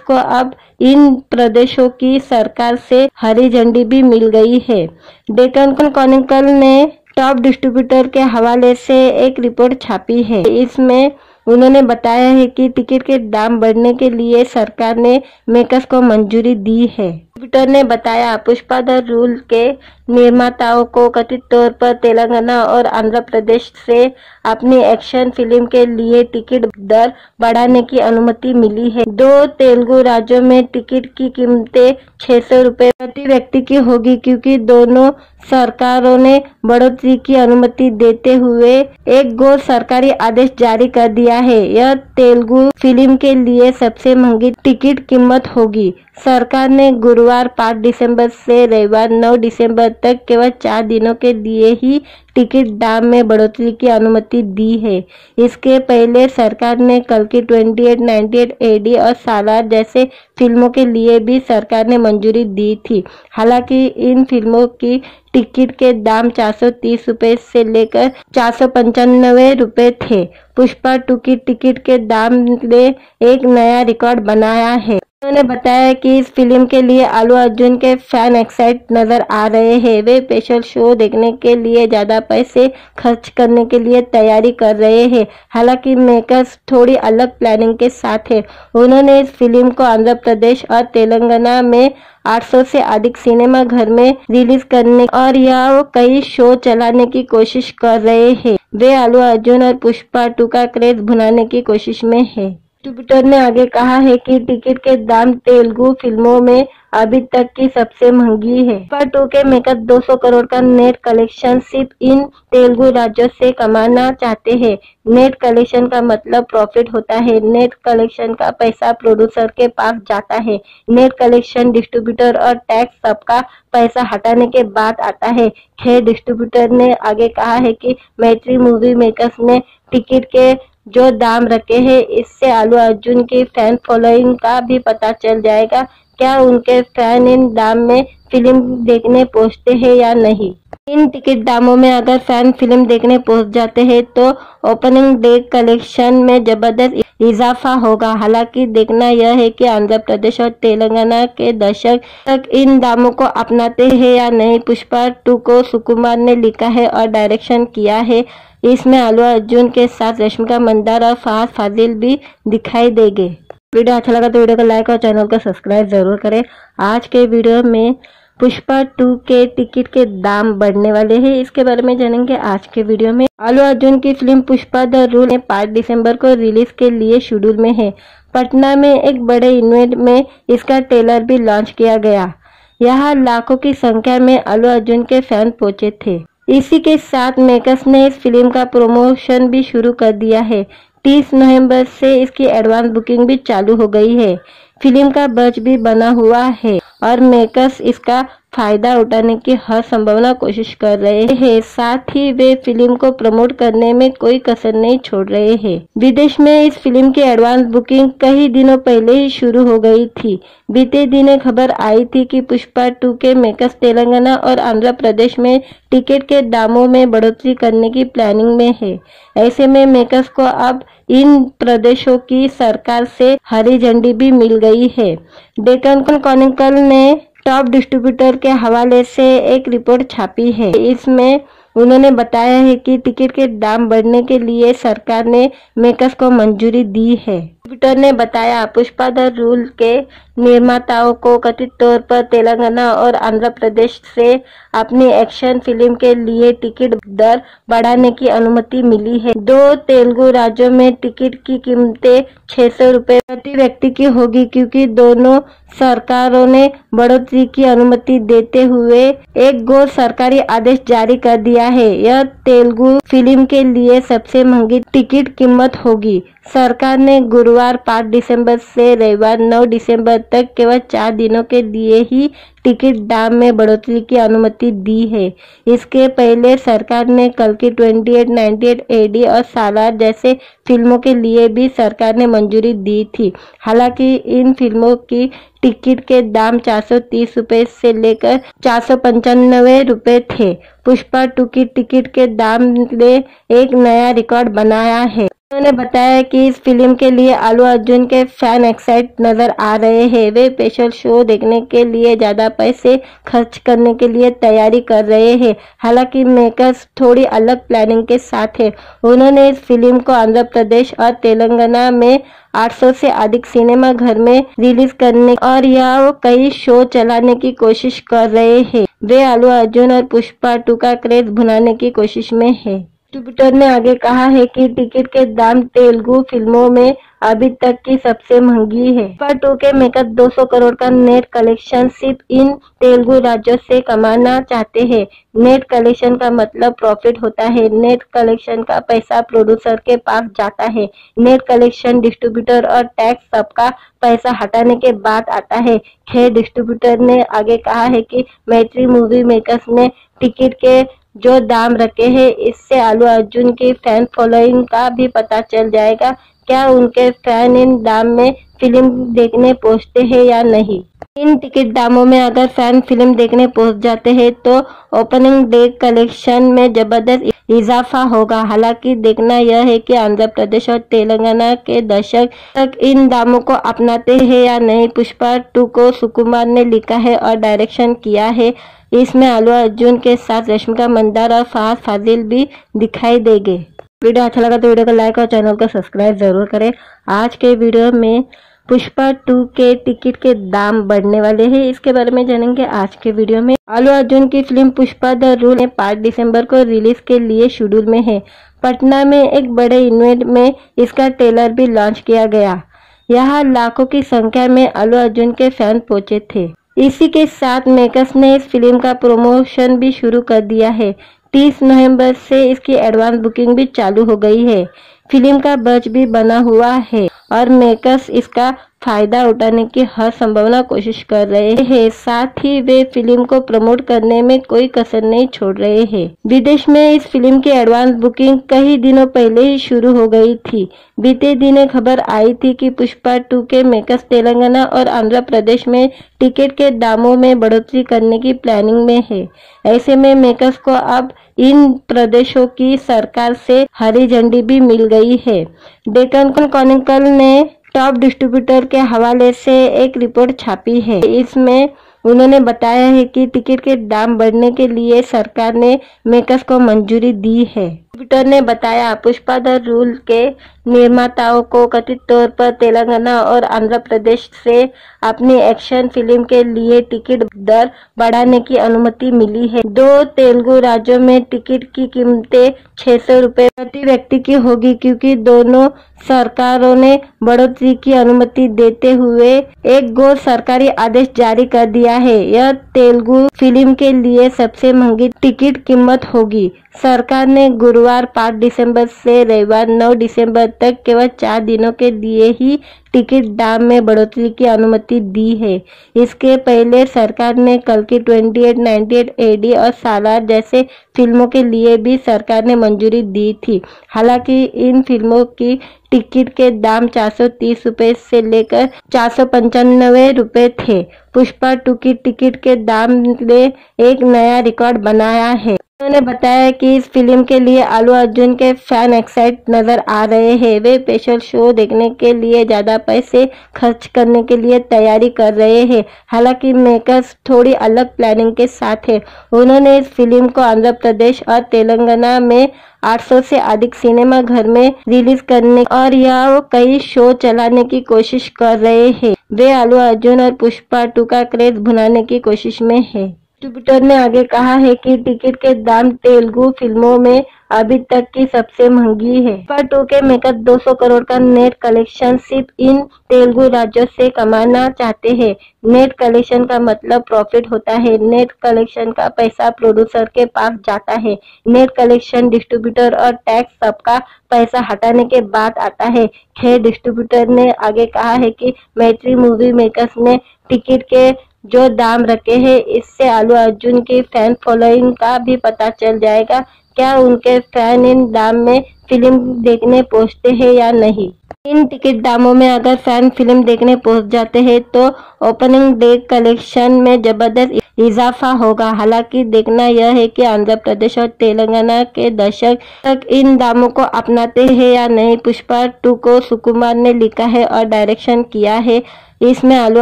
को अब इन प्रदेशों की सरकार से हरी झंडी भी मिल गई है। डेक्कन क्रॉनिकल ने टॉप डिस्ट्रीब्यूटर के हवाले से एक रिपोर्ट छापी है। इसमें उन्होंने बताया है कि टिकट के दाम बढ़ने के लिए सरकार ने मेकर्स को मंजूरी दी है। डिस्ट्रीब्यूटर ने बताया, पुष्पा द रूल के निर्माताओं को कथित तौर पर तेलंगाना और आंध्र प्रदेश से अपनी एक्शन फिल्म के लिए टिकट दर बढ़ाने की अनुमति मिली है। 2 तेलुगु राज्यों में टिकट की कीमतें 600 रुपए प्रति व्यक्ति की होगी, क्योंकि दोनों सरकारों ने बढ़ोतरी की अनुमति देते हुए एक गैर सरकारी आदेश जारी कर दिया है। यह तेलुगु फिल्म के लिए सबसे महंगी टिकट कीमत होगी। सरकार ने गुरुवार 5 दिसंबर से रविवार 9 दिसंबर तक केवल 4 दिनों के लिए ही टिकट दाम में बढ़ोतरी की अनुमति दी है। इसके पहले सरकार ने कल की 28, 98 AD और सालार जैसे फिल्मों के लिए भी सरकार ने मंजूरी दी थी। हालांकि इन फिल्मों की टिकट के दाम 430 रुपए से लेकर 495 रुपए थे। पुष्पा 2 की टिकट के दाम ने एक नया रिकॉर्ड बनाया है। उन्होंने बताया कि इस फिल्म के लिए अल्लू अर्जुन के फैन एक्साइट नजर आ रहे हैं। वे स्पेशल शो देखने के लिए ज्यादा पैसे खर्च करने के लिए तैयारी कर रहे हैं। हालांकि मेकर्स थोड़ी अलग प्लानिंग के साथ है। उन्होंने इस फिल्म को आंध्र प्रदेश और तेलंगाना में 800 से अधिक सिनेमा घर में रिलीज करने और यह कई शो चलाने की कोशिश कर रहे हैं। वे अल्लू अर्जुन और पुष्पा 2 का क्रेज भुनाने की कोशिश में है। डिस्ट्रीब्यूटर ने आगे कहा है कि टिकट के दाम तेलुगु फिल्मों में अभी तक की सबसे महंगी है। पुष्पा 2 के मेकर 200 करोड़ का नेट कलेक्शन सिर्फ इन तेलुगु राज्यों से कमाना चाहते हैं। नेट कलेक्शन का मतलब प्रॉफिट होता है। नेट कलेक्शन का पैसा प्रोड्यूसर के पास जाता है। नेट कलेक्शन डिस्ट्रीब्यूटर और टैक्स सबका पैसा हटाने के बाद आता है। खैर, डिस्ट्रीब्यूटर ने आगे कहा है कि मैत्री मूवी मेकर्स ने टिकट के जो दाम रखे हैं, इससे अल्लू अर्जुन की फैन फॉलोइंग का भी पता चल जाएगा। क्या उनके फैन इन दाम में फिल्म देखने पहुंचते हैं या नहीं। इन टिकट दामों में अगर फैन फिल्म देखने पहुंच जाते हैं तो ओपनिंग डे कलेक्शन में जबरदस्त इजाफा होगा। हालांकि देखना यह है कि आंध्र प्रदेश और तेलंगाना के दर्शक तक इन दामों को अपनाते हैं या नहीं। पुष्पा 2 को सुकुमार ने लिखा है और डायरेक्शन किया है। इसमें अल्लू अर्जुन के साथ रश्मिका मंदाना और फहद फाजिल भी दिखाई देंगे। वीडियो अच्छा लगा तो वीडियो को लाइक और चैनल को सब्सक्राइब जरूर करें। आज के वीडियो में पुष्पा 2 के टिकट के दाम बढ़ने वाले हैं, इसके बारे में जानेंगे आज के वीडियो में। अल्लू अर्जुन की फिल्म पुष्पा द रूल 5 दिसंबर को रिलीज के लिए शेड्यूल में है। पटना में एक बड़े इवेंट में इसका ट्रेलर भी लॉन्च किया गया। यहाँ लाखों की संख्या में अल्लू अर्जुन के फैन पहुंचे थे। इसी के साथ मेकर्स ने इस फिल्म का प्रमोशन भी शुरू कर दिया है। 30 नवंबर से इसकी एडवांस बुकिंग भी चालू हो गई है। फिल्म का बज भी बना हुआ है और मेकर्स इसका फायदा उठाने की हर संभावना कोशिश कर रहे हैं। साथ ही वे फिल्म को प्रमोट करने में कोई कसर नहीं छोड़ रहे हैं। विदेश में इस फिल्म की एडवांस बुकिंग कई दिनों पहले ही शुरू हो गई थी। बीते दिनों खबर आई थी कि पुष्पा 2 के मेकर्स तेलंगाना और आंध्र प्रदेश में टिकट के दामों में बढ़ोतरी करने की प्लानिंग में है। ऐसे में मेकर्स को अब इन प्रदेशों की सरकार से हरी झंडी भी मिल गई है। डेक्कन क्रॉनिकल ने टॉप डिस्ट्रीब्यूटर के हवाले से एक रिपोर्ट छापी है। इसमें उन्होंने बताया है कि टिकट के दाम बढ़ने के लिए सरकार ने मेकर्स को मंजूरी दी है। डिस्ट्रीब्यूटर ने बताया, पुष्पा द रूल के निर्माताओं को कथित तौर पर तेलंगाना और आंध्र प्रदेश से अपनी एक्शन फिल्म के लिए टिकट दर बढ़ाने की अनुमति मिली है। 2 तेलुगु राज्यों में टिकट की कीमतें 600 रुपए प्रति व्यक्ति की होगी, क्योंकि दोनों सरकारों ने बढ़ोतरी की अनुमति देते हुए एक गैर सरकारी आदेश जारी कर दिया है। यह तेलुगु फिल्म के लिए सबसे महंगी टिकट कीमत होगी। सरकार ने गुरुवार 5 दिसंबर से रविवार 9 दिसंबर तक केवल 4 दिनों के लिए ही टिकट दाम में बढ़ोतरी की अनुमति दी है। इसके पहले सरकार ने कल्कि 28, 98 एडी और सालार जैसे फिल्मों के लिए भी सरकार ने मंजूरी दी थी। हालांकि इन फिल्मों की टिकट के दाम 430 रुपए से लेकर 495 रुपए थे। पुष्पा 2 की टिकट के दाम ने एक नया रिकॉर्ड बनाया है। उन्होंने बताया कि इस फिल्म के लिए अल्लू अर्जुन के फैन एक्साइट नजर आ रहे हैं। वे स्पेशल शो देखने के लिए ज्यादा पैसे खर्च करने के लिए तैयारी कर रहे हैं। हालांकि मेकर्स थोड़ी अलग प्लानिंग के साथ है। उन्होंने इस फिल्म को आंध्र प्रदेश और तेलंगाना में 800 से अधिक सिनेमा घर में रिलीज करने और यह कई शो चलाने की कोशिश कर रहे हैं। वे अल्लू अर्जुन और पुष्पा 2 का क्रेज भुनाने की कोशिश में है। डिस्ट्रीब्यूटर ने आगे कहा है कि टिकट के दाम तेलुगु फिल्मों में अभी तक की सबसे महंगी है। पुष्पा 2 के मेकर 200 करोड़ का नेट कलेक्शन सिर्फ इन तेलुगु राज्यों से कमाना चाहते हैं। नेट कलेक्शन का मतलब प्रॉफिट होता है। नेट कलेक्शन का पैसा प्रोड्यूसर के पास जाता है। नेट कलेक्शन डिस्ट्रीब्यूटर और टैक्स सबका पैसा हटाने के बाद आता है। खैर, डिस्ट्रीब्यूटर ने आगे कहा है कि मैत्री मूवी मेकर्स ने टिकट के जो दाम रखे हैं, इससे अल्लू अर्जुन की फैन फॉलोइंग का भी पता चल जाएगा। क्या उनके फैन इन दाम में फिल्म देखने पहुंचते हैं या नहीं। इन टिकट दामों में अगर फैन फिल्म देखने पहुंच जाते हैं तो ओपनिंग डे कलेक्शन में जबरदस्त इजाफा होगा। हालांकि देखना यह है कि आंध्र प्रदेश और तेलंगाना के दर्शक तक इन दामों को अपनाते हैं या नहीं। पुष्पा 2 को सुकुमार ने लिखा है और डायरेक्शन किया है। इसमें अल्लू अर्जुन के साथ रश्मिका मंदाना और फहद फाजिल भी दिखाई देंगे। वीडियो अच्छा लगा तो वीडियो को लाइक और चैनल को सब्सक्राइब जरूर करें। आज के वीडियो में पुष्पा 2 के टिकट के दाम बढ़ने वाले हैं, इसके बारे में जानेंगे आज के वीडियो में। अल्लू अर्जुन की फिल्म पुष्पा द रूल 5 दिसंबर को रिलीज के लिए शेड्यूल में है। पटना में एक बड़े इवेंट में इसका ट्रेलर भी लॉन्च किया गया। यहाँ लाखों की संख्या में अल्लू अर्जुन के फैन पहुंचे थे। इसी के साथ मेकर्स ने इस फिल्म का प्रमोशन भी शुरू कर दिया है। 30 नवंबर से इसकी एडवांस बुकिंग भी चालू हो गई है। फिल्म का बजट भी बना हुआ है और मेकर्स इसका फायदा उठाने की हर संभावना कोशिश कर रहे हैं। साथ ही वे फिल्म को प्रमोट करने में कोई कसर नहीं छोड़ रहे हैं। विदेश में इस फिल्म की एडवांस बुकिंग कई दिनों पहले ही शुरू हो गई थी। बीते दिन खबर आई थी कि पुष्पा 2 के मेकर्स तेलंगाना और आंध्र प्रदेश में टिकट के दामों में बढ़ोतरी करने की प्लानिंग में है। ऐसे में मेकर्स को अब इन प्रदेशों की सरकार से हरी झंडी भी मिल गई है। डेक्कन क्रॉनिकल ने टॉप डिस्ट्रीब्यूटर के हवाले से एक रिपोर्ट छापी है। इसमें उन्होंने बताया है कि टिकट के दाम बढ़ने के लिए सरकार ने मेकर्स को मंजूरी दी है। डिस्ट्रीब्यूटर ने बताया, पुष्पा द रूल के निर्माताओं को कथित तौर पर तेलंगाना और आंध्र प्रदेश से अपनी एक्शन फिल्म के लिए टिकट दर बढ़ाने की अनुमति मिली है। 2 तेलुगु राज्यों में टिकट की कीमतें 600 रुपए प्रति व्यक्ति की होगी, क्योंकि दोनों सरकारों ने बढ़ोतरी की अनुमति देते हुए एक गैर सरकारी आदेश जारी कर दिया है। यह तेलुगु फिल्म के लिए सबसे महंगी टिकट कीमत होगी। सरकार ने गुरुवार 5 दिसंबर से रविवार 9 दिसंबर तक केवल 4 दिनों के लिए ही टिकट दाम में बढ़ोतरी की अनुमति दी है। इसके पहले सरकार ने कल्कि 28, 98 एडी और सालार जैसे फिल्मों के लिए भी सरकार ने मंजूरी दी थी। हालांकि इन फिल्मों की टिकट के दाम 430 रुपए से लेकर 495 रुपए थे। पुष्पा 2 की टिकट के दाम ने एक नया रिकॉर्ड बनाया है। उन्होंने बताया कि इस फिल्म के लिए अल्लू अर्जुन के फैन एक्साइट नजर आ रहे हैं। वे स्पेशल शो देखने के लिए ज्यादा पैसे खर्च करने के लिए तैयारी कर रहे हैं। हालांकि मेकर्स थोड़ी अलग प्लानिंग के साथ है। उन्होंने इस फिल्म को आंध्र प्रदेश और तेलंगाना में 800 से अधिक सिनेमा घर में रिलीज करने और यह कई शो चलाने की कोशिश कर रहे हैं। वे अल्लू अर्जुन और पुष्पा 2 का क्रेज भुनाने की कोशिश में है। डिस्ट्रीब्यूटर ने आगे कहा है कि टिकट के दाम तेलुगु फिल्मों में अभी तक की सबसे महंगी है। पुष्पा 2 के मेकर 200 करोड़ का नेट कलेक्शन सिर्फ इन तेलुगु राज्यों से कमाना चाहते हैं। नेट कलेक्शन का मतलब प्रॉफिट होता है। नेट कलेक्शन का पैसा प्रोड्यूसर के पास जाता है। नेट कलेक्शन डिस्ट्रीब्यूटर और टैक्स सबका पैसा हटाने के बाद आता है। खैर, डिस्ट्रीब्यूटर ने आगे कहा है कि मैत्री मूवी मेकर्स ने टिकट के जो दाम रखे हैं, इससे अल्लू अर्जुन की फैन फॉलोइंग का भी पता चल जाएगा। क्या उनके फैन इन दाम में फिल्म देखने पहुंचते हैं या नहीं। इन टिकट दामों में अगर फैन फिल्म देखने पहुंच जाते हैं तो ओपनिंग डे कलेक्शन में जबरदस्त इजाफा होगा। हालांकि देखना यह है कि आंध्र प्रदेश और तेलंगाना के दर्शक तक इन दामों को अपनाते हैं या नहीं। पुष्पा 2 को सुकुमार ने लिखा है और डायरेक्शन किया है। इसमें अल्लू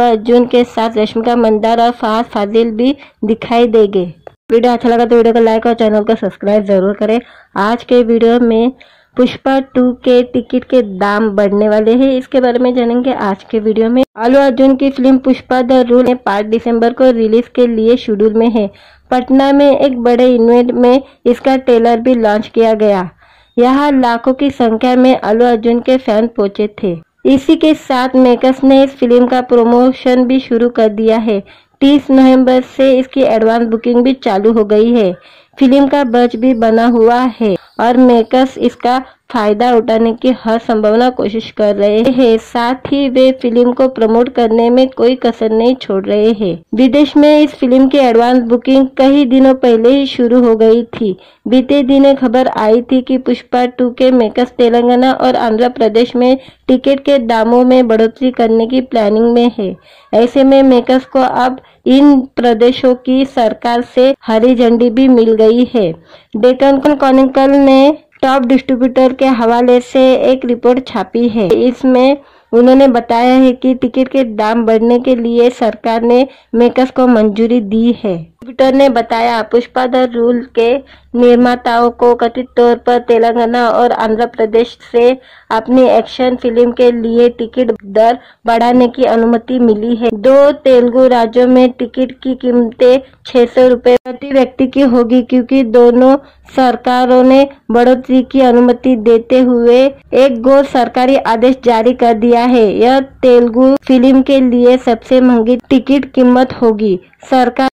अर्जुन के साथ रश्मिका मंदाना और फहद फाजिल भी दिखाई देंगे। वीडियो अच्छा लगा तो वीडियो को लाइक और चैनल को सब्सक्राइब जरूर करें। आज के वीडियो में पुष्पा 2 के टिकट के दाम बढ़ने वाले हैं, इसके बारे में जानेंगे आज के वीडियो में। अल्लू अर्जुन की फिल्म पुष्पा द रूल 5 दिसंबर को रिलीज के लिए शेड्यूल में है। पटना में एक बड़े इवेंट में इसका ट्रेलर भी लॉन्च किया गया। यहाँ लाखों की संख्या में अल्लू अर्जुन के फैन पहुंचे थे। इसी के साथ मेकर्स ने इस फिल्म का प्रमोशन भी शुरू कर दिया है। 30 नवंबर से इसकी एडवांस बुकिंग भी चालू हो गई है। फिल्म का बजट भी बना हुआ है और मेकर्स इसका फायदा उठाने की हर संभावना कोशिश कर रहे हैं। साथ ही वे फिल्म को प्रमोट करने में कोई कसर नहीं छोड़ रहे हैं। विदेश में इस फिल्म की एडवांस बुकिंग कई दिनों पहले ही शुरू हो गई थी। बीते दिन खबर आई थी कि पुष्पा 2 के मेकर्स तेलंगाना और आंध्र प्रदेश में टिकट के दामों में बढ़ोतरी करने की प्लानिंग में है। ऐसे में मेकर्स को अब इन प्रदेशों की सरकार से हरी झंडी भी मिल गई है। डेक्कन क्रॉनिकल ने टॉप डिस्ट्रीब्यूटर के हवाले से एक रिपोर्ट छापी है। इसमें उन्होंने बताया है कि टिकट के दाम बढ़ने के लिए सरकार ने मेकर्स को मंजूरी दी है। डिस्ट्रीब्यूटर ने बताया, पुष्पा द रूल के निर्माताओं को कथित तौर पर तेलंगाना और आंध्र प्रदेश से अपनी एक्शन फिल्म के लिए टिकट दर बढ़ाने की अनुमति मिली है। 2 तेलुगु राज्यों में टिकट की कीमतें 600 रुपए प्रति व्यक्ति की होगी, क्योंकि दोनों सरकारों ने बढ़ोतरी की अनुमति देते हुए एक गैर सरकारी आदेश जारी कर दिया है। यह तेलुगु फिल्म के लिए सबसे महंगी टिकट कीमत होगी। सरकार